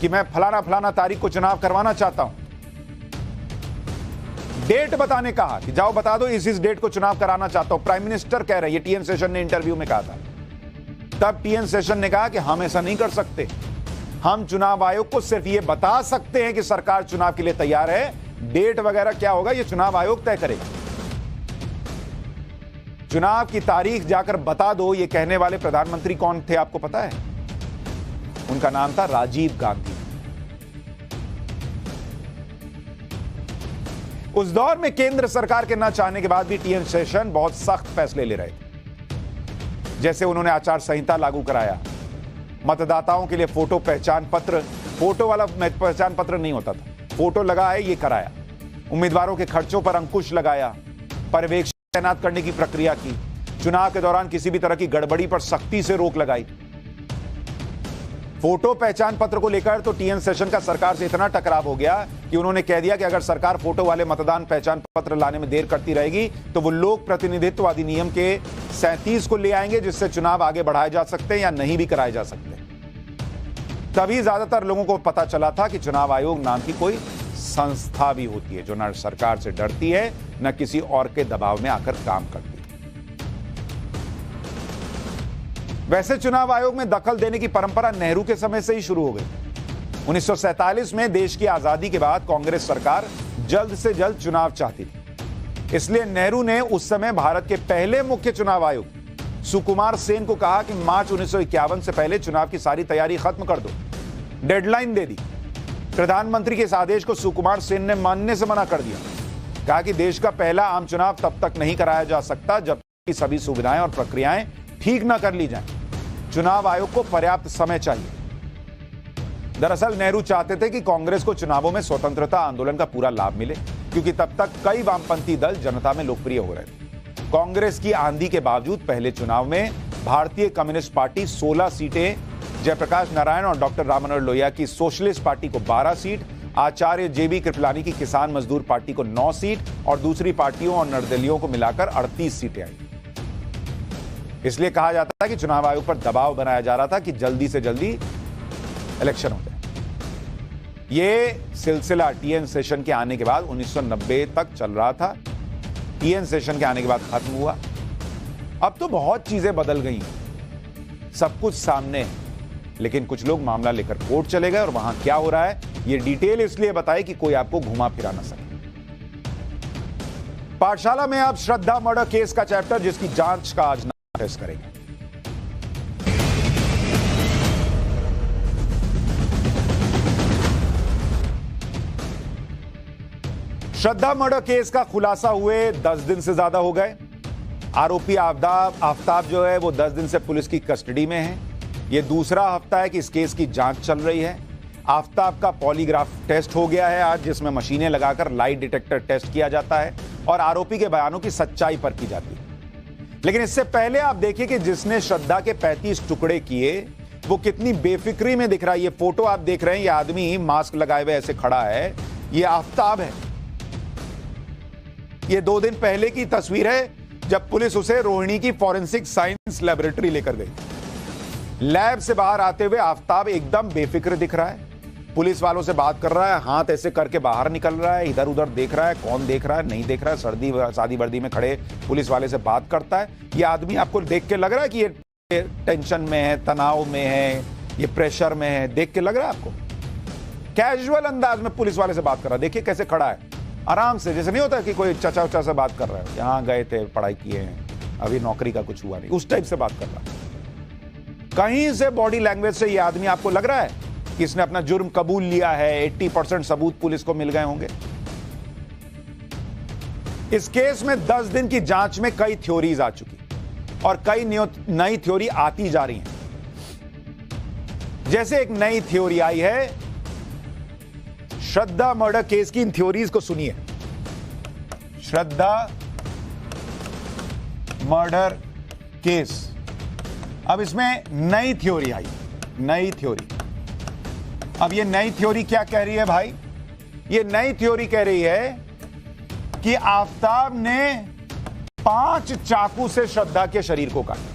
कि मैं फलाना फलाना तारीख को चुनाव करवाना चाहता हूं। डेट बताने कहा कि जाओ बता दो इस डेट को चुनाव कराना चाहता हूं। प्राइम मिनिस्टर कह रहे हैं, ये टीएन सेशन ने इंटरव्यू में कहा था। तब टीएन सेशन ने कहा कि हम ऐसा नहीं कर सकते, हम चुनाव आयोग को सिर्फ ये बता सकते हैं कि सरकार चुनाव के लिए तैयार है, डेट वगैरह क्या होगा ये चुनाव आयोग तय करेगा। चुनाव की तारीख जाकर बता दो, ये कहने वाले प्रधानमंत्री कौन थे आपको पता है? उनका नाम था राजीव गांधी। उस दौर में केंद्र सरकार के न चाहने के बाद भी टीएन शेषन बहुत सख्त फैसले ले रहे थे। जैसे उन्होंने आचार संहिता लागू कराया, मतदाताओं के लिए फोटो पहचान पत्र, फोटो वाला पहचान पत्र नहीं होता था, फोटो लगा है ये कराया, उम्मीदवारों के खर्चों पर अंकुश लगाया, पर्यवेक्षक तैनात करने की प्रक्रिया की, चुनाव के दौरान किसी भी तरह की गड़बड़ी पर सख्ती से रोक लगाई। फोटो पहचान पत्र को लेकर तो टीएन शेषन का सरकार से इतना टकराव हो गया कि उन्होंने कह दिया कि अगर सरकार फोटो वाले मतदान पहचान पत्र लाने में देर करती रहेगी तो वो लोक प्रतिनिधित्व अधिनियम के 37 को ले आएंगे, जिससे चुनाव आगे बढ़ाए जा सकते हैं या नहीं भी कराए जा सकते। तभी ज्यादातर लोगों को पता चला था कि चुनाव आयोग नाम की कोई संस्था भी होती है जो न सरकार से डरती है न किसी और के दबाव में आकर काम करती है। वैसे चुनाव आयोग में दखल देने की परंपरा नेहरू के समय से ही शुरू हो गई। 1947 में देश की आजादी के बाद कांग्रेस सरकार जल्द से जल्द चुनाव चाहती थी, इसलिए नेहरू ने उस समय भारत के पहले मुख्य चुनाव आयुक्त सुकुमार सेन को कहा कि मार्च 1951 से पहले चुनाव की सारी तैयारी खत्म कर दो। डेडलाइन दे दी। प्रधानमंत्री के इस आदेश को सुकुमार सेन ने मानने से मना कर दिया। कहा कि देश का पहला आम चुनाव तब तक नहीं कराया जा सकता जब तक कि सभी सुविधाएं और प्रक्रियाएं ठीक न कर ली जाएं। चुनाव आयोग को पर्याप्त समय चाहिए। दरअसल नेहरू चाहते थे कि कांग्रेस को चुनावों में स्वतंत्रता आंदोलन का पूरा लाभ मिले, क्योंकि तब तक कई वामपंथी दल जनता में लोकप्रिय हो रहे थे। कांग्रेस की आंधी के बावजूद पहले चुनाव में भारतीय कम्युनिस्ट पार्टी 16 सीटें, जयप्रकाश नारायण और डॉक्टर राममनोहर लोहिया की सोशलिस्ट पार्टी को 12 सीट, आचार्य जेबी कृपलानी की किसान मजदूर पार्टी को 9 सीट और दूसरी पार्टियों और निर्दलियों को मिलाकर 38 सीटें आई। इसलिए कहा जाता है कि चुनाव आयोग पर दबाव बनाया जा रहा था कि जल्दी से जल्दी इलेक्शन हो जाए। यह सिलसिला टीएन शेषन के आने के बाद 1990 तक चल रहा था। टीएन शेषन के आने के बाद खत्म हुआ। अब तो बहुत चीजें बदल गई, सब कुछ सामने है, लेकिन कुछ लोग मामला लेकर कोर्ट चले गए और वहां क्या हो रहा है ये डिटेल इसलिए बताए कि कोई आपको घुमा फिरा ना सके। पाठशाला में अब श्रद्धा मर्डर केस का चैप्टर, जिसकी जांच का आज टेस्ट करेंगे। श्रद्धा मर्डर केस का खुलासा हुए 10 दिन से ज्यादा हो गए। आरोपी आफ्ताब जो है वो 10 दिन से पुलिस की कस्टडी में है। ये दूसरा हफ्ता है कि इस केस की जांच चल रही है। आफ्ताब का पॉलीग्राफ टेस्ट हो गया है आज, जिसमें मशीनें लगाकर लाइट डिटेक्टर टेस्ट किया जाता है और आरोपी के बयानों की सच्चाई परखी जाती है। लेकिन इससे पहले आप देखिए कि जिसने श्रद्धा के 35 टुकड़े किए वो कितनी बेफिक्री में दिख रहा है। ये फोटो आप देख रहे हैं, ये आदमी मास्क लगाए हुए ऐसे खड़ा है, ये आफ्ताब है। ये 2 दिन पहले की तस्वीर है जब पुलिस उसे रोहिणी की फॉरेंसिक साइंस लेबोरेटरी लेकर गई। लैब से बाहर आते हुए आफ्ताब एकदम बेफिक्र दिख रहा है। पुलिस वालों से बात कर रहा है, हाथ ऐसे करके बाहर निकल रहा है, इधर उधर देख रहा है, कौन देख रहा है नहीं देख रहा है। शादी वर्दी में खड़े पुलिस वाले से बात करता है। ये आदमी आपको देख के लग रहा है कि ये टेंशन में है, तनाव में है, ये प्रेशर में है? देख के लग रहा है आपको? कैजुअल अंदाज में पुलिस वाले से बात कर रहा है। देखिए कैसे खड़ा है, आराम से, जैसे नहीं होता कि कोई चचा उचा से बात कर रहा है, यहाँ गए थे, पढ़ाई किए हैं, अभी नौकरी का कुछ हुआ नहीं, उस टाइप से बात कर रहा है। कहीं से बॉडी लैंग्वेज से ये आदमी आपको लग रहा है कि इसने अपना जुर्म कबूल लिया है। 80% सबूत पुलिस को मिल गए होंगे। इस केस में 10 दिन की जांच में कई थ्योरीज आ चुकी और कई नई थ्योरी आती जा रही हैं। जैसे एक नई थ्योरी आई है श्रद्धा मर्डर केस की। इन थ्योरीज को सुनिए। श्रद्धा मर्डर केस, अब इसमें नई थ्योरी आई, नई थ्योरी। अब ये नई थ्योरी क्या कह रही है भाई? ये नई थ्योरी कह रही है कि आफ्ताब ने 5 चाकू से श्रद्धा के शरीर को काटा,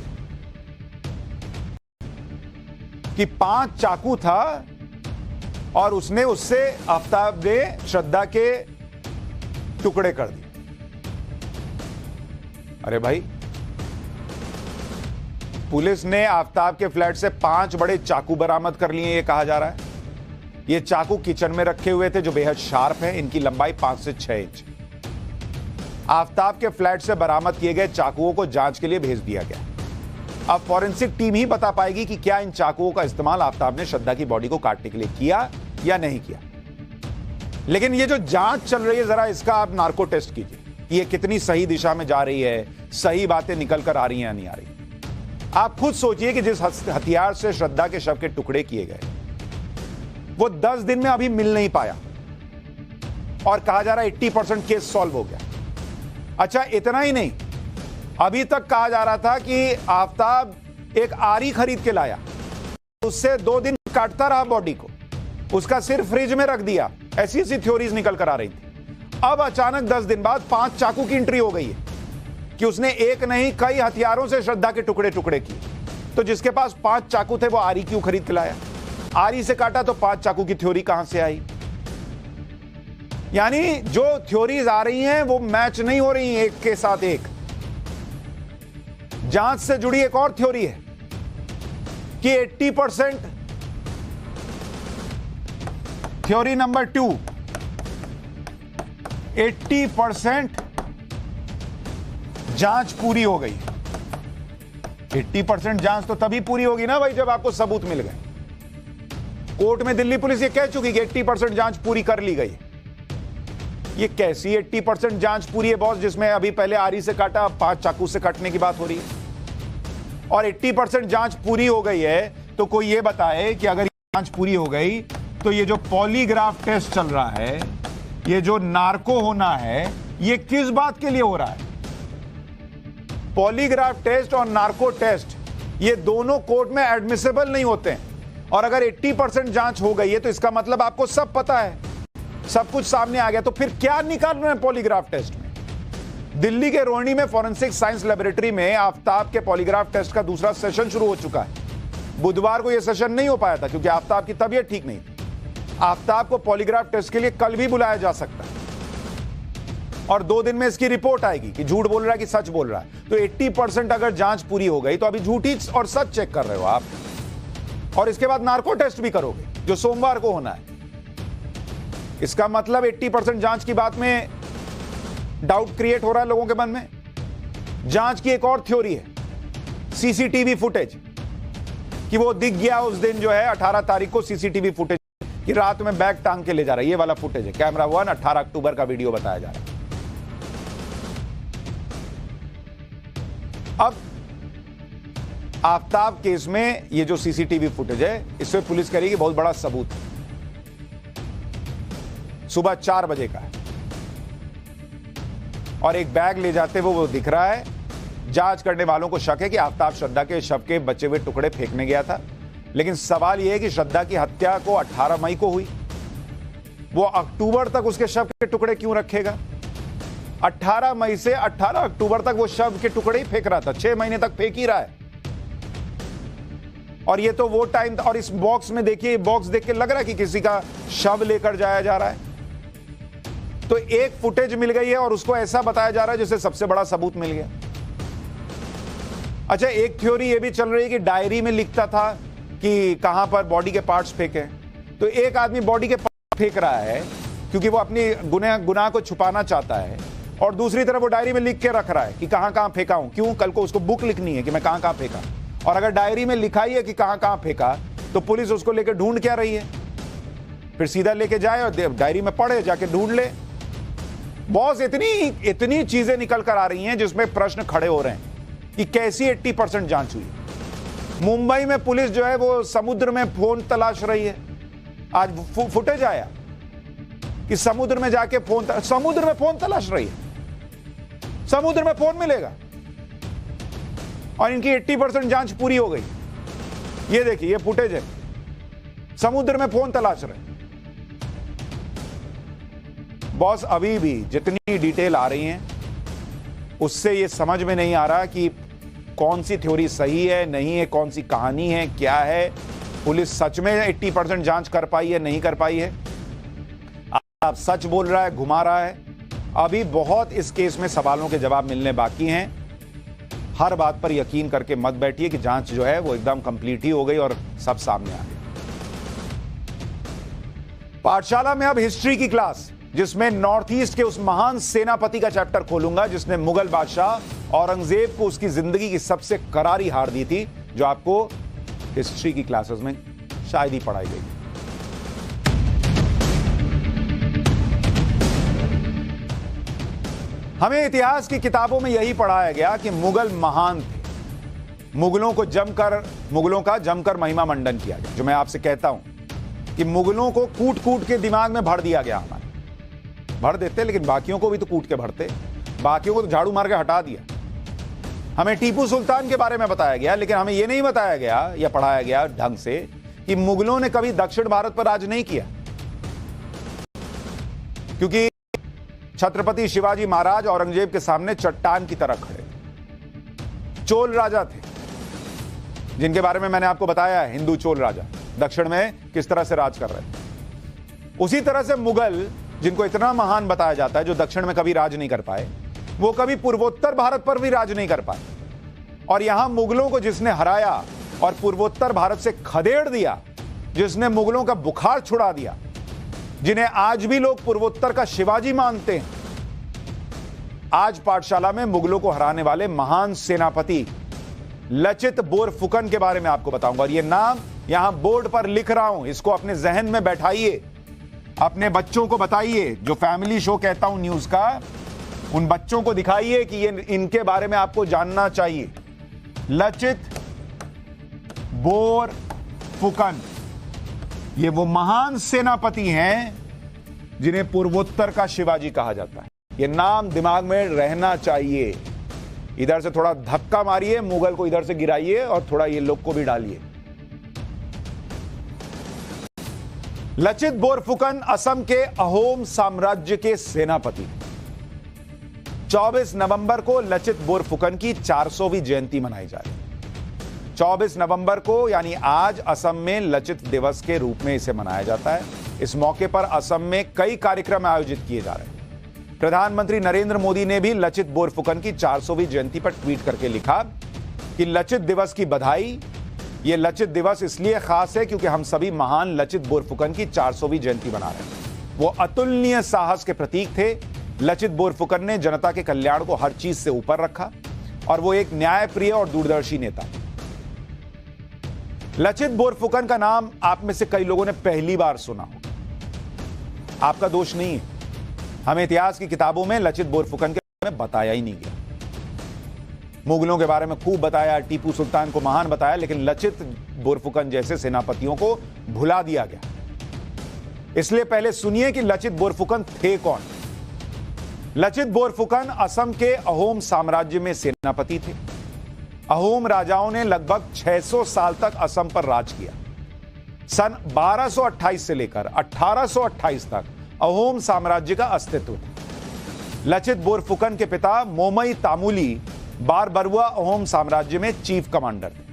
कि 5 चाकू था और उसने उससे आफ्ताब ने श्रद्धा के टुकड़े कर दिए। अरे भाई, पुलिस ने आफ्ताब के फ्लैट से 5 बड़े चाकू बरामद कर लिए, ये कहा जा रहा है। ये चाकू किचन में रखे हुए थे जो बेहद शार्प है। इनकी लंबाई 5 से 6 इंच। आफ्ताब के फ्लैट से बरामद किए गए चाकुओं को जांच के लिए भेज दिया गया। अब फॉरेंसिक टीम ही बता पाएगी कि क्या इन चाकुओं का इस्तेमाल आफ्ताब ने श्रद्धा की बॉडी को काटने के लिए किया या नहीं किया। लेकिन ये जो जांच चल रही है, जरा इसका आप नार्को टेस्ट कीजिए कि ये कितनी सही दिशा में जा रही है, सही बातें निकल कर आ रही हैं या नहीं आ रही। आप खुद सोचिए कि जिस हथियार से श्रद्धा के शव के टुकड़े किए गए, वो 10 दिन में अभी मिल नहीं पाया और कहा जा रहा है 80% केस सॉल्व हो गया। अच्छा, इतना ही नहीं, अभी तक कहा जा रहा था कि आफताब एक आरी खरीद के लाया, उससे 2 दिन काटता रहा बॉडी को, उसका सिर फ्रिज में रख दिया। ऐसी ऐसी थ्योरीज निकल कर आ रही थी। अब अचानक 10 दिन बाद 5 चाकू की एंट्री हो गई है कि उसने एक नहीं कई हथियारों से श्रद्धा के टुकड़े टुकड़े किए। तो जिसके पास 5 चाकू थे वो आरी क्यों खरीद के लाया? आरी से काटा तो 5 चाकू की थ्योरी कहां से आई? यानी जो थ्योरीज आ रही हैं वो मैच नहीं हो रही एक के साथ एक। जांच से जुड़ी एक और थ्योरी है कि 80%, थ्योरी नंबर 2, 80% जांच पूरी हो गई। 80% जांच तो तभी पूरी होगी ना भाई जब आपको सबूत मिल गए। कोर्ट में दिल्ली पुलिस ये कह चुकी कि 80% जांच पूरी कर ली गई। ये कैसी 80% जांच पूरी है बॉस, जिसमें अभी पहले आरी से काटा, 5 चाकू से काटने की बात हो रही है। और 80% जांच पूरी हो गई है तो कोई ये बताए कि अगर जांच पूरी हो गई तो ये जो पॉलीग्राफ टेस्ट चल रहा है, ये जो नार्को होना है, ये किस बात के लिए हो रहा है? पॉलीग्राफ टेस्ट और नार्को टेस्ट ये दोनों कोर्ट में एडमिसिबल नहीं होते हैं। और अगर 80% जांच हो गई है तो इसका मतलब आपको सब पता है, सब कुछ सामने आ गया। तो फिर क्या निकाल रहे हैं पॉलीग्राफ टेस्ट में? दिल्ली के रोहिणी में फॉरेंसिक साइंस लेबोरेटरी में आफताब के पॉलीग्राफ टेस्ट का दूसरा सेशन शुरू हो चुका है। बुधवार को यह सेशन नहीं हो पाया था क्योंकि आफताब की तबीयत ठीक नहीं थी। आफताब को पॉलीग्राफ टेस्ट के लिए कल भी बुलाया जा सकता है और 2 दिन में इसकी रिपोर्ट आएगी कि झूठ बोल रहा है कि सच बोल रहा है। तो 80% अगर जांच पूरी हो गई तो अभी झूठी और सच चेक कर रहे हो आप, और इसके बाद नार्को टेस्ट भी करोगे जो सोमवार को होना है। इसका मतलब 80% जांच की बात में डाउट क्रिएट हो रहा है लोगों के मन में। जांच की एक और थ्योरी है सीसीटीवी फुटेज, कि वो दिख गया उस दिन जो है 18 तारीख को सीसीटीवी फुटेज कि रात में बैग टांग के ले जा रहा है। ये वाला फुटेज है, कैमरा 1, 18 अक्टूबर का वीडियो बताया जा रहा है। अब आफताब केस में ये जो सीसीटीवी फुटेज है, इससे पुलिस कह रही है कि बहुत बड़ा सबूत है। सुबह 4 बजे का है और एक बैग ले जाते हुए वो दिख रहा है। जांच करने वालों को शक है कि आफताब श्रद्धा के शव के बचे हुए टुकड़े फेंकने गया था। लेकिन सवाल यह है कि श्रद्धा की हत्या को 18 मई को हुई, वो अक्टूबर तक उसके शव के टुकड़े क्यों रखेगा? 18 मई से 18 अक्टूबर तक वो शव के टुकड़े ही फेंक रहा था, 6 महीने तक फेंक ही रहा है। और ये तो वो टाइम था। और इस बॉक्स में देखिए, बॉक्स देख के लग रहा है कि किसी का शव लेकर जाया जा रहा है। तो एक फुटेज मिल गई है और उसको ऐसा बताया जा रहा है जैसे सबसे बड़ा सबूत मिल गया। अच्छा, एक थ्योरी ये भी चल रही है कि डायरी में लिखता था कि कहां पर बॉडी के पार्ट्स फेंके। तो एक आदमी बॉडी के पार्ट्स फेंक रहा है क्योंकि वो अपनी गुनाह को छुपाना चाहता है, और दूसरी तरफ वो डायरी में लिख के रख रहा है कि कहां कहां फेंका हूं। क्यों? कल को उसको बुक लिखनी है कि मैं कहां कहां फेंका। और अगर डायरी में लिखा ही है कि कहां कहां फेंका तो पुलिस उसको लेकर ढूंढ क्या रही है? फिर सीधा लेके जाए और डायरी में पढ़े, जाके ढूंढ ले। बॉस, इतनी चीजें निकल कर आ रही हैं जिसमें प्रश्न खड़े हो रहे हैं कि कैसी 80% जांच हुई। मुंबई में पुलिस जो है वो समुद्र में फोन तलाश रही है। आज फुटेज आया कि समुद्र में जाके समुद्र में फोन तलाश रही है। समुद्र में फोन मिलेगा और इनकी 80% जांच पूरी हो गई। ये देखिए, ये फुटेज है, समुद्र में फोन तलाश रहे। बॉस, अभी भी जितनी डिटेल आ रही हैं उससे ये समझ में नहीं आ रहा कि कौन सी थ्योरी सही है, नहीं है, कौन सी कहानी है, क्या है। पुलिस सच में 80% जांच कर पाई है, नहीं कर पाई है? आप सच बोल रहा है, घुमा रहा है? अभी बहुत इस केस में सवालों के जवाब मिलने बाकी हैं। हर बात पर यकीन करके मत बैठिए कि जांच जो है वो एकदम कंप्लीट ही हो गई और सब सामने आ गया। पाठशाला में अब हिस्ट्री की क्लास, जिसमें नॉर्थ ईस्ट के उस महान सेनापति का चैप्टर खोलूंगा जिसने मुगल बादशाह औरंगजेब को उसकी जिंदगी की सबसे करारी हार दी थी, जो आपको हिस्ट्री की क्लासेस में शायद ही पढ़ाई गई। हमें इतिहास की किताबों में यही पढ़ाया गया कि मुगल महान थे, मुगलों का जमकर महिमा मंडन किया गया। जो मैं आपसे कहता हूं कि मुगलों को कूट कूट के दिमाग में भर दिया गया, हमारे भर देते, लेकिन बाकियों को भी तो कूट के भरते, बाकियों को तो झाड़ू मार के हटा दिया। हमें टीपू सुल्तान के बारे में बताया गया, लेकिन हमें यह नहीं बताया गया या पढ़ाया गया ढंग से कि मुगलों ने कभी दक्षिण भारत पर राज नहीं किया, क्योंकि छत्रपति शिवाजी महाराज औरंगजेब के सामने चट्टान की तरह खड़े थे। चोल राजा थे, जिनके बारे में मैंने आपको बताया है, हिंदू चोल राजा दक्षिण में किस तरह से राज कर रहे थे। उसी तरह से मुगल, जिनको इतना महान बताया जाता है, जो दक्षिण में कभी राज नहीं कर पाए, वो कभी पूर्वोत्तर भारत पर भी राज नहीं कर पाए। और यहां मुगलों को जिसने हराया और पूर्वोत्तर भारत से खदेड़ दिया, जिसने मुगलों का बुखार छुड़ा दिया, जिन्हें आज भी लोग पूर्वोत्तर का शिवाजी मानते हैं, आज पाठशाला में मुगलों को हराने वाले महान सेनापति लचित बोरफुकन के बारे में आपको बताऊंगा। और यह नाम यहां बोर्ड पर लिख रहा हूं, इसको अपने जहन में बैठाइए, अपने बच्चों को बताइए। जो फैमिली शो कहता हूं न्यूज का, उन बच्चों को दिखाइए कि ये इनके बारे में आपको जानना चाहिए। लचित बोरफुकन, ये वो महान सेनापति हैं जिन्हें पूर्वोत्तर का शिवाजी कहा जाता है। ये नाम दिमाग में रहना चाहिए। इधर से थोड़ा धक्का मारिए, मुगल को इधर से गिराइए और थोड़ा ये लोग को भी डालिए। लचित बोरफुकन असम के अहोम साम्राज्य के सेनापति। 24 नवंबर को लचित बोरफुकन की 400वीं जयंती मनाई जा रही है। 24 नवंबर को यानी आज असम में लचित दिवस के रूप में इसे मनाया जाता है। इस मौके पर असम में कई कार्यक्रम आयोजित किए जा रहे हैं। प्रधानमंत्री नरेंद्र मोदी ने भी लचित बोरफुकन की 400वीं जयंती पर ट्वीट करके लिखा कि लचित दिवस की बधाई। यह लचित दिवस इसलिए खास है क्योंकि हम सभी महान लचित बोरफुकन की 400वीं जयंती मना रहे हैं। वो अतुलनीय साहस के प्रतीक थे। लचित बोरफुकन ने जनता के कल्याण को हर चीज से ऊपर रखा और वो एक न्यायप्रिय और दूरदर्शी नेता। लचित बोरफुकन का नाम आप में से कई लोगों ने पहली बार सुना होगा। आपका दोष नहीं है। हमें इतिहास की किताबों में लचित बोरफुकन के बारे में बताया ही नहीं गया। मुगलों के बारे में खूब बताया, टीपू सुल्तान को महान बताया, लेकिन लचित बोरफुकन जैसे सेनापतियों को भुला दिया गया। इसलिए पहले सुनिए कि लचित बोरफुकन थे कौन। लचित बोरफुकन असम के अहोम साम्राज्य में सेनापति थे। अहोम राजाओं ने लगभग 600 साल तक असम पर राज किया। सन 1228 से लेकर 1828 तक अहोम साम्राज्य का अस्तित्व था। लचित बोरफुकन के पिता मोमई तामुली बारबरुआ अहोम साम्राज्य में चीफ कमांडर थे।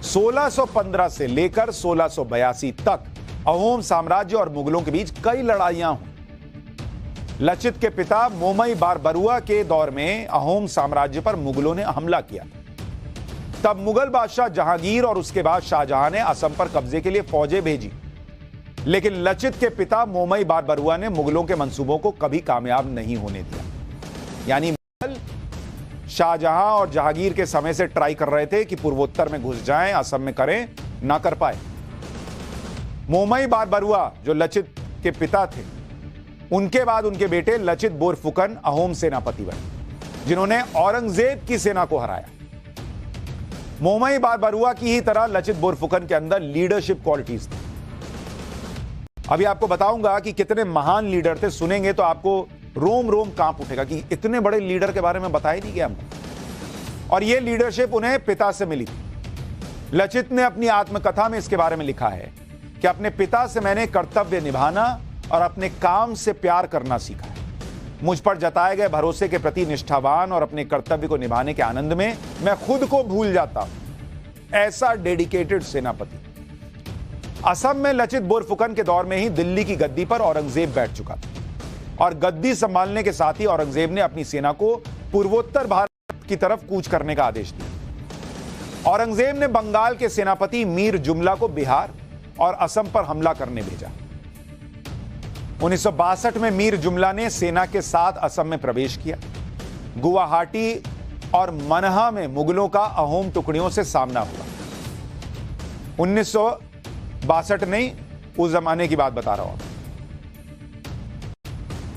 1615 से लेकर 1682 तक अहोम साम्राज्य और मुगलों के बीच कई लड़ाइयां हुई। लचित के पिता मोमई बारबरुआ के दौर में अहोम साम्राज्य पर मुगलों ने हमला किया। तब मुगल बादशाह जहांगीर और उसके बाद शाहजहां ने असम पर कब्जे के लिए फौजें भेजी, लेकिन लचित के पिता मोमई बारबरुआ ने मुगलों के मंसूबों को कभी कामयाब नहीं होने दिया। यानी मुगल शाहजहां और जहांगीर के समय से ट्राई कर रहे थे कि पूर्वोत्तर में घुस जाएं, असम में करें, ना कर पाए। मोमई बारबरुआ जो लचित के पिता थे, उनके बाद उनके बेटे लचित बोरफुकन अहोम सेनापति बने, जिन्होंने औरंगजेब की सेना को हराया। मोमई बारबरुआ की ही तरह लचित बोरफुकन के अंदर लीडरशिप क्वालिटीज थी। अभी आपको बताऊंगा कि कितने महान लीडर थे। सुनेंगे तो आपको रोम रोम कांप उठेगा कि इतने बड़े लीडर के बारे में बताया नहीं गया हमको। और यह लीडरशिप उन्हें पिता से मिली थी। लचित ने अपनी आत्मकथा में इसके बारे में लिखा है कि अपने पिता से मैंने कर्तव्य निभाना और अपने काम से प्यार करना सीखा है। मुझ पर जताए गए भरोसे के प्रति निष्ठावान और अपने कर्तव्य को निभाने के आनंद में मैं खुद को भूल जाता हूं। ऐसा डेडिकेटेड सेनापति। असम में लचित बोरफुकन के दौर में ही दिल्ली की गद्दी पर औरंगजेब बैठ चुका था और गद्दी संभालने के साथ ही औरंगजेब ने अपनी सेना को पूर्वोत्तर भारत की तरफ कूच करने का आदेश दिया। औरंगजेब ने बंगाल के सेनापति मीर जुमला को बिहार और असम पर हमला करने भेजा। 1962 में मीर जुमला ने सेना के साथ असम में प्रवेश किया। गुवाहाटी और मनहा में मुगलों का अहोम टुकड़ियों से सामना हुआ। 1962 नहीं, उस जमाने की बात बता रहा हूं।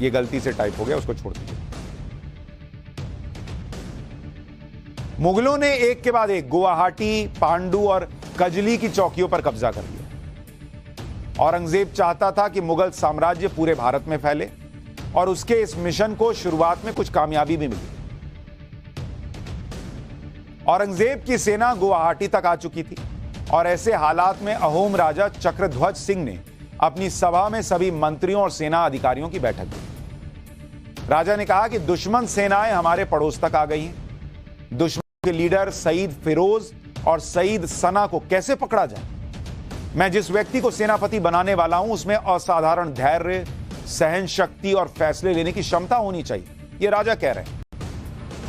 यह गलती से टाइप हो गया, उसको छोड़ दीजिए। मुगलों ने एक के बाद एक गुवाहाटी, पांडु और कजली की चौकियों पर कब्जा कर लिया। औरंगजेब चाहता था कि मुगल साम्राज्य पूरे भारत में फैले और उसके इस मिशन को शुरुआत में कुछ कामयाबी भी मिली। औरंगजेब की सेना गुवाहाटी तक आ चुकी थी और ऐसे हालात में अहोम राजा चक्रध्वज सिंह ने अपनी सभा में सभी मंत्रियों और सेना अधिकारियों की बैठक की। राजा ने कहा कि दुश्मन सेनाएं हमारे पड़ोस तक आ गई हैं। दुश्मन के लीडर सईद फिरोज और सईद सना को कैसे पकड़ा जाए? मैं जिस व्यक्ति को सेनापति बनाने वाला हूं उसमें असाधारण धैर्य, सहन शक्ति और फैसले लेने की क्षमता होनी चाहिए, यह राजा कह रहे हैं।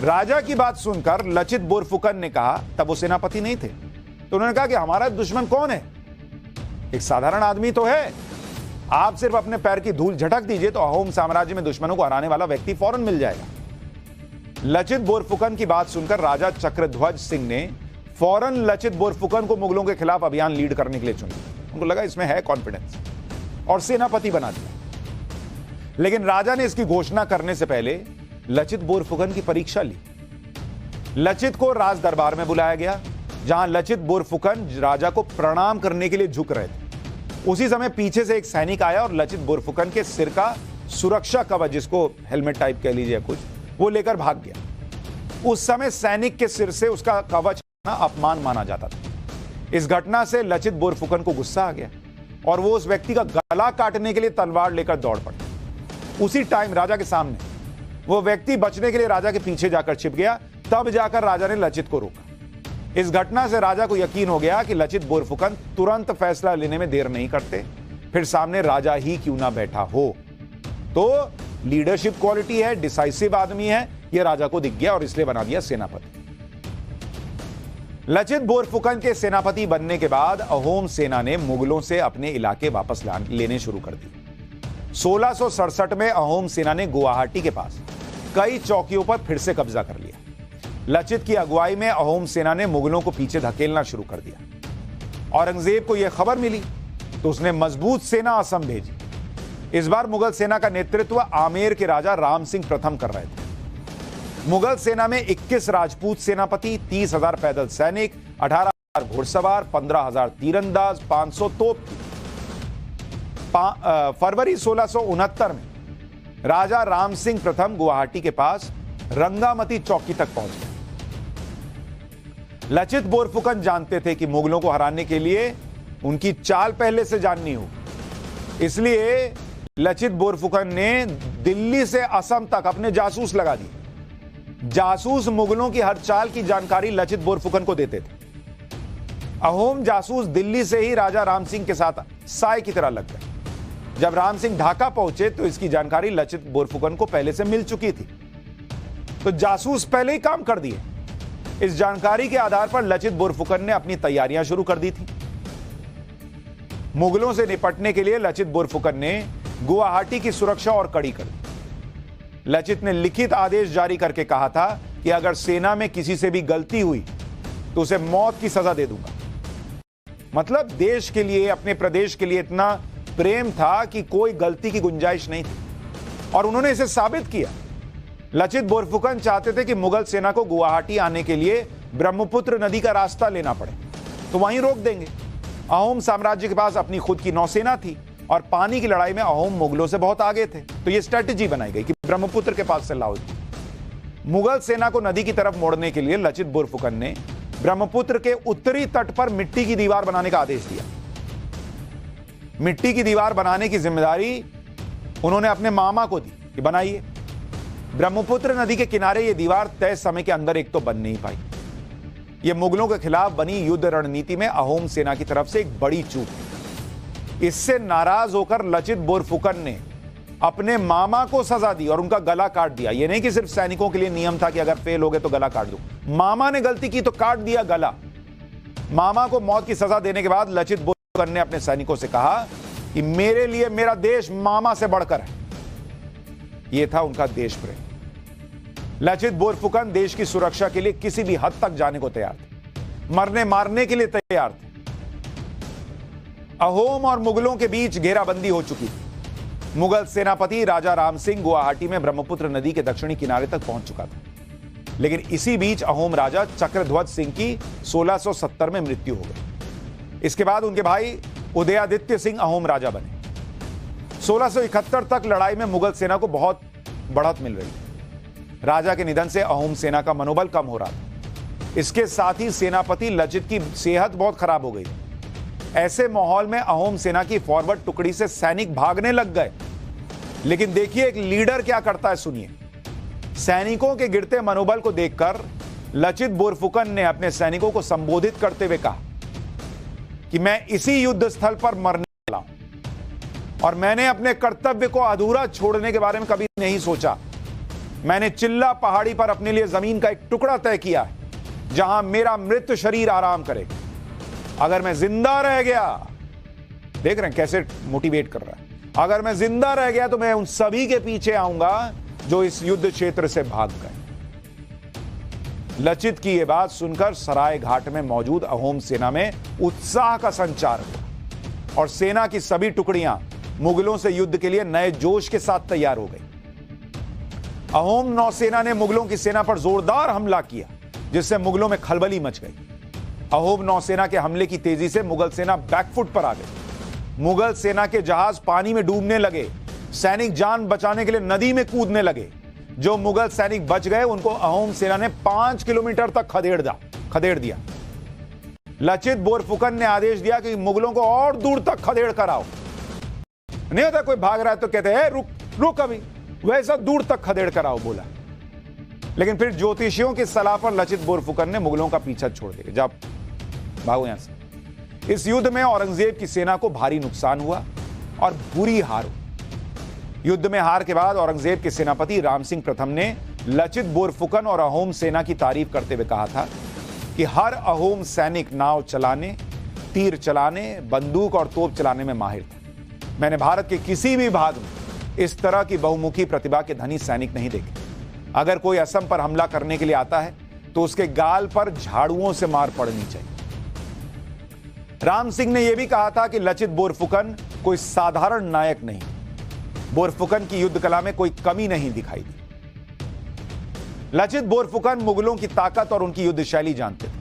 राजा की बात सुनकर लचित बोरफुकन ने कहा, तब वो सेनापति नहीं थे, तो उन्होंने कहा कि हमारा दुश्मन कौन है? एक साधारण आदमी तो है। आप सिर्फ अपने पैर की धूल झटक दीजिए तो अहोम साम्राज्य में दुश्मनों को हराने वाला व्यक्ति फौरन मिल जाएगा। लचित बोरफुकन की बात सुनकर राजा चक्रध्वज सिंह ने फौरन लचित बोरफुकन को मुगलों के खिलाफ अभियान लीड करने के लिए चुना। उनको लगा इसमें है कॉन्फिडेंस और सेनापति बना दिया। लेकिन राजा ने इसकी घोषणा करने से पहले लचित बोरफुकन की परीक्षा ली। लचित को राज दरबार में बुलाया गया, जहां लचित बोरफुकन राजा को प्रणाम करने के लिए झुक रहे थे। उसी समय पीछे से एक सैनिक आया और लचित बोरफुकन के सिर का सुरक्षा कवच, जिसको हेलमेट टाइप कह लीजिए कुछ, वो लेकर भाग गया। उस समय सैनिक के सिर से उसका कवच अपमान माना जाता था। इस घटना से लचित बोरफुकन को गुस्सा आ गया और वो उस व्यक्ति का गला काटने के लिए तलवार लेकर दौड़ पड़े। उसी टाइम राजा के सामने वो व्यक्ति बचने के लिए राजा के पीछे जाकर छिप गया। तब जाकर राजा ने लचित को रोका। इस घटना से राजा को यकीन हो गया कि लचित बोरफुकन तुरंत फैसला लेने में देर नहीं करते, फिर सामने राजा ही क्यों ना बैठा हो। तो लीडरशिप क्वालिटी है, डिसाइसिव आदमी है, यह राजा को दिख गया और इसलिए बना दिया सेनापति। लचित बोरफुकन के सेनापति बनने के बाद अहोम सेना ने मुगलों से अपने इलाके वापस लेने शुरू कर दिए। 1667 में अहोम सेना ने गुवाहाटी के पास कई चौकियों पर फिर से कब्जा कर लिया। लचित की अगुवाई में अहोम सेना ने मुगलों को पीछे धकेलना शुरू कर दिया। औरंगजेब को यह खबर मिली तो उसने मजबूत सेना असम भेजी। इस बार मुगल सेना का नेतृत्व आमेर के राजा राम सिंह प्रथम कर रहे थे। मुगल सेना में 21 राजपूत सेनापति, 30,000 पैदल सैनिक, 18,000 घुड़सवार, 15,000 तीरंदाज, 500 तोप थी। फरवरी 1669 में राजा राम सिंह प्रथम गुवाहाटी के पास रंगामती चौकी तक पहुंच गए। लचित बोरफुकन जानते थे कि मुगलों को हराने के लिए उनकी चाल पहले से जाननी होगी, इसलिए लचित बोरफुकन ने दिल्ली से असम तक अपने जासूस लगा दिए। जासूस मुगलों की हर चाल की जानकारी लचित बोरफुकन को देते थे। अहोम जासूस दिल्ली से ही राजा राम सिंह के साथ साय की तरह लग गए। जब राम सिंह ढाका पहुंचे तो इसकी जानकारी लचित बोरफुकन को पहले से मिल चुकी थी, तो जासूस पहले ही काम कर दिए। इस जानकारी के आधार पर लचित बोरफुकन ने अपनी तैयारियां शुरू कर दी थी। मुगलों से निपटने के लिए लचित बोरफुकन ने गुवाहाटी की सुरक्षा और कड़ी कर दी। लचित ने लिखित आदेश जारी करके कहा था कि अगर सेना में किसी से भी गलती हुई तो उसे मौत की सजा दे दूंगा। मतलब देश के लिए, अपने प्रदेश के लिए इतना प्रेम था कि कोई गलती की गुंजाइश नहीं थी और उन्होंने इसे साबित किया। लचित बोरफुकन चाहते थे कि मुगल सेना को गुवाहाटी आने के लिए ब्रह्मपुत्र नदी का रास्ता लेना पड़े तो वहीं रोक देंगे। अहोम साम्राज्य के पास अपनी खुद की नौसेना थी और पानी की लड़ाई में अहोम मुगलों से बहुत आगे थे, तो यह स्ट्रेटेजी बनाई गई कि ब्रह्मपुत्र के पास से लाओ। मुगल सेना को नदी की तरफ मोड़ने के लिए लचित बोरफुकन ने ब्रह्मपुत्र के उत्तरी तट पर मिट्टी की दीवार बनाने का आदेश दिया। मिट्टी की दीवार बनाने की जिम्मेदारी उन्होंने अपने मामा को दी कि बनाइए। ब्रह्मपुत्र नदी के किनारे यह दीवार तय समय के अंदर एक तो बन नहीं पाई। यह मुगलों के खिलाफ बनी युद्ध रणनीति में अहोम सेना की तरफ से एक बड़ी चूक। इससे नाराज होकर लचित बोरफुकन ने अपने मामा को सजा दी और उनका गला काट दिया। यह नहीं कि सिर्फ सैनिकों के लिए नियम था कि अगर फेल हो गए तो गला काट दो। मामा ने गलती की तो काट दिया गला। मामा को मौत की सजा देने के बाद लचित बोरफुकन ने अपने सैनिकों से कहा कि मेरे लिए मेरा देश मामा से बढ़कर है। यह था उनका देश प्रेम। लचित बोरफुकन देश की सुरक्षा के लिए किसी भी हद तक जाने को तैयार थे, मरने मारने के लिए तैयार थे। अहोम और मुगलों के बीच घेराबंदी हो चुकी थी। मुगल सेनापति राजा राम सिंह गुवाहाटी में ब्रह्मपुत्र नदी के दक्षिणी किनारे तक पहुंच चुका था। लेकिन इसी बीच अहोम राजा चक्रध्वज सिंह की 1670 में मृत्यु हो गई। इसके बाद उनके भाई उदयादित्य सिंह अहोम राजा बने। 1671 तक लड़ाई में मुगल सेना को बहुत बढ़त मिल रही थी। राजा के निधन से अहोम सेना का मनोबल कम हो रहा था। इसके साथ ही सेनापति लचित की सेहत बहुत खराब हो गई। ऐसे माहौल में अहोम सेना की फॉरवर्ड टुकड़ी से सैनिक भागने लग गए। लेकिन देखिए एक लीडर क्या करता है, सुनिए। सैनिकों के गिरते मनोबल को देखकर लचित बोरफुकन ने अपने सैनिकों को संबोधित करते हुए कहा कि मैं इसी युद्ध स्थल पर मरने वाला हूं और मैंने अपने कर्तव्य को अधूरा छोड़ने के बारे में कभी नहीं सोचा। मैंने चिल्ला पहाड़ी पर अपने लिए जमीन का एक टुकड़ा तय किया है जहां मेरा मृत शरीर आराम करे। अगर मैं जिंदा रह गया, देख रहे हैं कैसे मोटिवेट कर रहा है, अगर मैं जिंदा रह गया तो मैं उन सभी के पीछे आऊंगा जो इस युद्ध क्षेत्र से भाग गए। लचित की यह बात सुनकर सराय घाट में मौजूद अहोम सेना में उत्साह का संचार हुआ और सेना की सभी टुकड़ियां मुगलों से युद्ध के लिए नए जोश के साथ तैयार हो गई। अहोम नौसेना ने मुगलों की सेना पर जोरदार हमला किया जिससे मुगलों में खलबली मच गई। अहोम नौसेना के हमले की तेजी से मुगल सेना बैकफुट पर आ गई। मुगल सेना के जहाज पानी में डूबने लगे। सैनिक जान बचाने के लिए नदी में कूदने लगे। जो मुगल सैनिक बच गए उनको अहोम सेना ने 5 किलोमीटर तक खदेड़ दिया। लचित बोरफुकन ने आदेश दिया कि मुगलों को और दूर तक खदेड़ कर आओ। नहीं होता कोई भाग रहा है तो कहते हैं रुक अभी, वैसा दूर तक खदेड़ कर आओ बोला। लेकिन फिर ज्योतिषियों की सलाह पर लचित बोरफुकन ने मुगलों का पीछा छोड़ दिया। जब भागो यहां से। इस युद्ध में औरंगजेब की सेना को भारी नुकसान हुआ और बुरी हार हुई। युद्ध में हार के बाद औरंगजेब के सेनापति राम सिंह प्रथम ने लचित बोरफुकन और अहोम सेना की तारीफ करते हुए कहा था कि हर अहोम सैनिक नाव चलाने, तीर चलाने, बंदूक और तोप चलाने में माहिर था। मैंने भारत के किसी भी भाग में इस तरह की बहुमुखी प्रतिभा के धनी सैनिक नहीं देखे। अगर कोई असम पर हमला करने के लिए आता है तो उसके गाल पर झाड़ुओं से मार पड़नी चाहिए। राम सिंह ने यह भी कहा था कि लचित बोरफुकन कोई साधारण नायक नहीं। बोरफुकन की युद्ध कला में कोई कमी नहीं दिखाई दी। लचित बोरफुकन मुगलों की ताकत और उनकी युद्ध शैली जानते थे।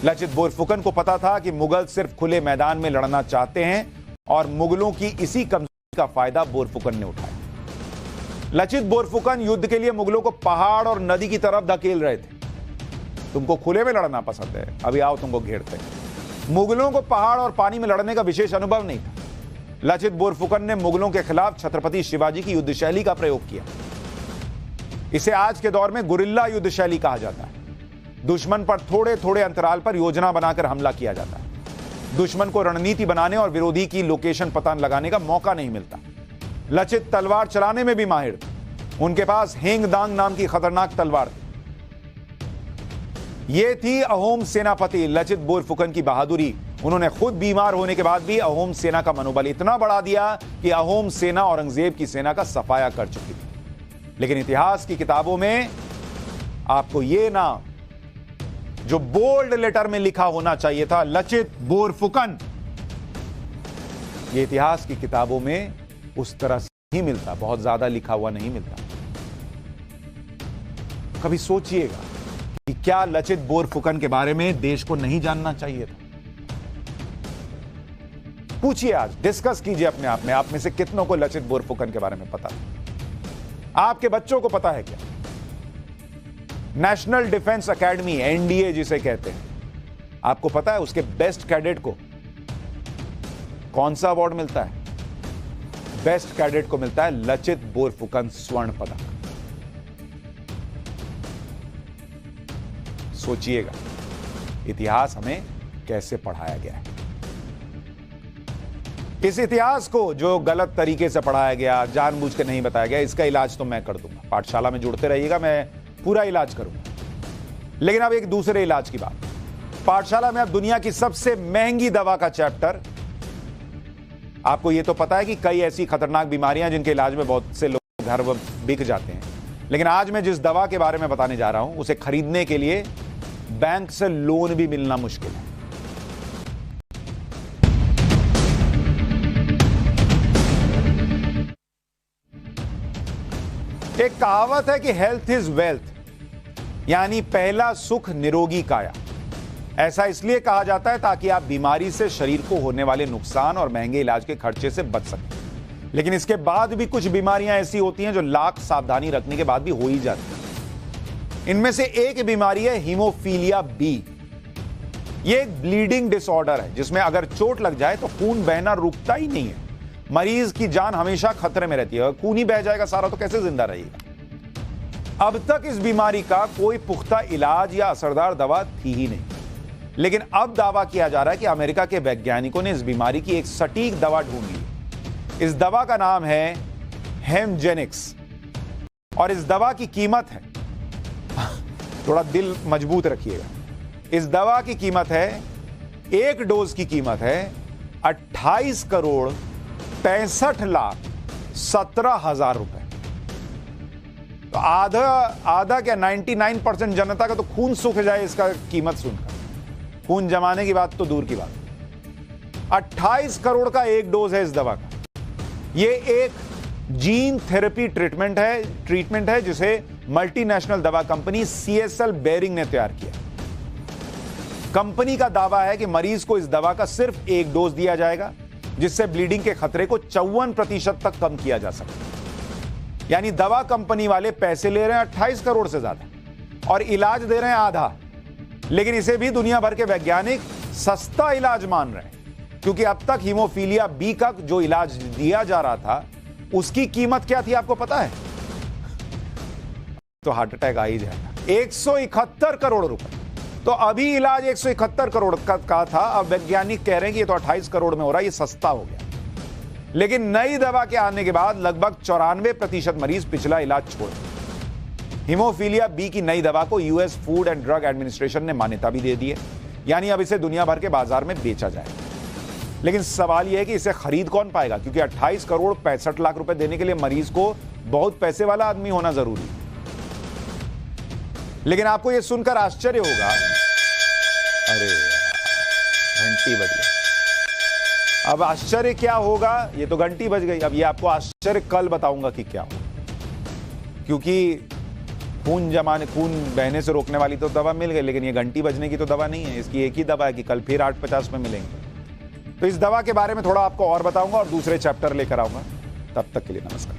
लचित बोरफुकन को पता था कि मुगल सिर्फ खुले मैदान में लड़ना चाहते हैं और मुगलों की इसी कमजोरी का फायदा बोरफुकन ने उठाया। लचित बोरफुकन युद्ध के लिए मुगलों को पहाड़ और नदी की तरफ धकेल रहे थे। तुमको खुले में लड़ना पसंद है, अभी आओ तुमको घेरते हैं। मुगलों को पहाड़ और पानी में लड़ने का विशेष अनुभव नहीं था। लचित बोरफुकन ने मुगलों के खिलाफ छत्रपति शिवाजी की युद्ध शैली का प्रयोग किया। इसे आज के दौर में गुरिल्ला युद्ध शैली कहा जाता है। दुश्मन पर थोड़े थोड़े अंतराल पर योजना बनाकर हमला किया जाता है। दुश्मन को रणनीति बनाने और विरोधी की लोकेशन पता लगाने का मौका नहीं मिलता। लचित तलवार चलाने में भी माहिर थे। उनके पास हेंग दांग नाम की खतरनाक तलवार थी। यह थी अहोम सेनापति लचित बोरफुकन की बहादुरी। उन्होंने खुद बीमार होने के बाद भी अहोम सेना का मनोबल इतना बढ़ा दिया कि अहोम सेना औरंगजेब की सेना का सफाया कर चुकी थी। लेकिन इतिहास की किताबों में आपको यह नाम जो बोल्ड लेटर में लिखा होना चाहिए था, लचित बोरफुकन, यह इतिहास की किताबों में उस तरह से नहीं मिलता, बहुत ज्यादा लिखा हुआ नहीं मिलता। कभी सोचिएगा कि क्या लचित बोरफुकन के बारे में देश को नहीं जानना चाहिए था? पूछिए, आज डिस्कस कीजिए अपने आप में, आप में से कितनों को लचित बोरफुकन के बारे में पता था? आपके बच्चों को पता है क्या? नेशनल डिफेंस एकेडमी, एनडीए जिसे कहते हैं, आपको पता है उसके बेस्ट कैडेट को कौन सा अवार्ड मिलता है? बेस्ट कैडेट को मिलता है लचित बोरफुकन स्वर्ण पदक। सोचिएगा इतिहास हमें कैसे पढ़ाया गया है। इस इतिहास को जो गलत तरीके से पढ़ाया गया, जानबूझ के नहीं बताया गया, इसका इलाज तो मैं कर दूंगा। पाठशाला में जुड़ते रहिएगा, मैं पूरा इलाज करूंगा। लेकिन अब एक दूसरे इलाज की बात। पाठशाला में अब दुनिया की सबसे महंगी दवा का चैप्टर। आपको यह तो पता है कि कई ऐसी खतरनाक बीमारियां जिनके इलाज में बहुत से लोग घर बिक जाते हैं। लेकिन आज मैं जिस दवा के बारे में बताने जा रहा हूं, उसे खरीदने के लिए बैंक से लोन भी मिलना मुश्किल है। एक कहावत है कि हेल्थ इज वेल्थ। यानी पहला सुख निरोगी काया। ऐसा इसलिए कहा जाता है ताकि आप बीमारी से शरीर को होने वाले नुकसान और महंगे इलाज के खर्चे से बच सकें। लेकिन इसके बाद भी कुछ बीमारियां ऐसी होती हैं जो लाख सावधानी रखने के बाद भी हो ही जाती हैं। इनमें से एक बीमारी है हीमोफीलिया बी। यह एक ब्लीडिंग डिसऑर्डर है जिसमें अगर चोट लग जाए तो खून बहना रुकता ही नहीं है। मरीज की जान हमेशा खतरे में रहती है। खून ही बह जाएगा सारा तो कैसे जिंदा रहेगा। अब तक इस बीमारी का कोई पुख्ता इलाज या असरदार दवा थी ही नहीं, लेकिन अब दावा किया जा रहा है कि अमेरिका के वैज्ञानिकों ने इस बीमारी की एक सटीक दवा ढूंढ ली। इस दवा का नाम है हेमजेनिक्स और इस दवा की कीमत है, थोड़ा दिल मजबूत रखिएगा, इस दवा की कीमत है, एक डोज की कीमत है 28 करोड़ 65 लाख 17,000 रुपए। तो आधा क्या 99% जनता का तो खून सूख जाए इसका कीमत सुनकर। खून जमाने की बात तो दूर की बात, 28 करोड़ का एक डोज है इस दवा का। यह एक जीन थेरेपी ट्रीटमेंट है जिसे मल्टीनेशनल दवा कंपनी CSL बेरिंग ने तैयार किया। कंपनी का दावा है कि मरीज को इस दवा का सिर्फ एक डोज दिया जाएगा जिससे ब्लीडिंग के खतरे को 54% तक कम किया जा सकता। यानी दवा कंपनी वाले पैसे ले रहे हैं 28 करोड़ से ज्यादा और इलाज दे रहे हैं आधा, लेकिन इसे भी दुनिया भर के वैज्ञानिक सस्ता इलाज मान रहे हैं क्योंकि अब तक हीमोफीलिया बी का जो इलाज दिया जा रहा था उसकी कीमत क्या थी आपको पता है? तो हार्ट अटैक आ ही जाएगा। 171 करोड़ रुपए। तो अभी इलाज 171 करोड़ का था, अब वैज्ञानिक कह रहे हैं कि ये तो 28 करोड़ में हो रहा है, ये सस्ता हो गया। लेकिन नई दवा के आने के बाद लगभग 94% मरीज पिछला इलाज छोड़ दें। हीमोफीलिया बी की नई दवा को US food and drug administration ने मान्यता भी दे दी है, यानी अब इसे दुनिया भर के बाजार में बेचा जाएगा। लेकिन सवाल यह है कि इसे खरीद कौन पाएगा, क्योंकि 28 करोड़ 65 लाख रुपए देने के लिए मरीज को बहुत पैसे वाला आदमी होना जरूरी है। लेकिन आपको यह सुनकर आश्चर्य होगा, अरे घंटी बज गई। अब आश्चर्य क्या होगा, ये तो घंटी बज गई। अब ये आपको आश्चर्य कल बताऊंगा कि क्या होगा, क्योंकि खून बहने से रोकने वाली तो दवा मिल गई, लेकिन ये घंटी बजने की तो दवा नहीं है। इसकी एक ही दवा है कि कल फिर 8:50 में मिलेंगे। तो इस दवा के बारे में थोड़ा आपको और बताऊंगा और दूसरे चैप्टर लेकर आऊंगा। तब तक के लिए नमस्कार।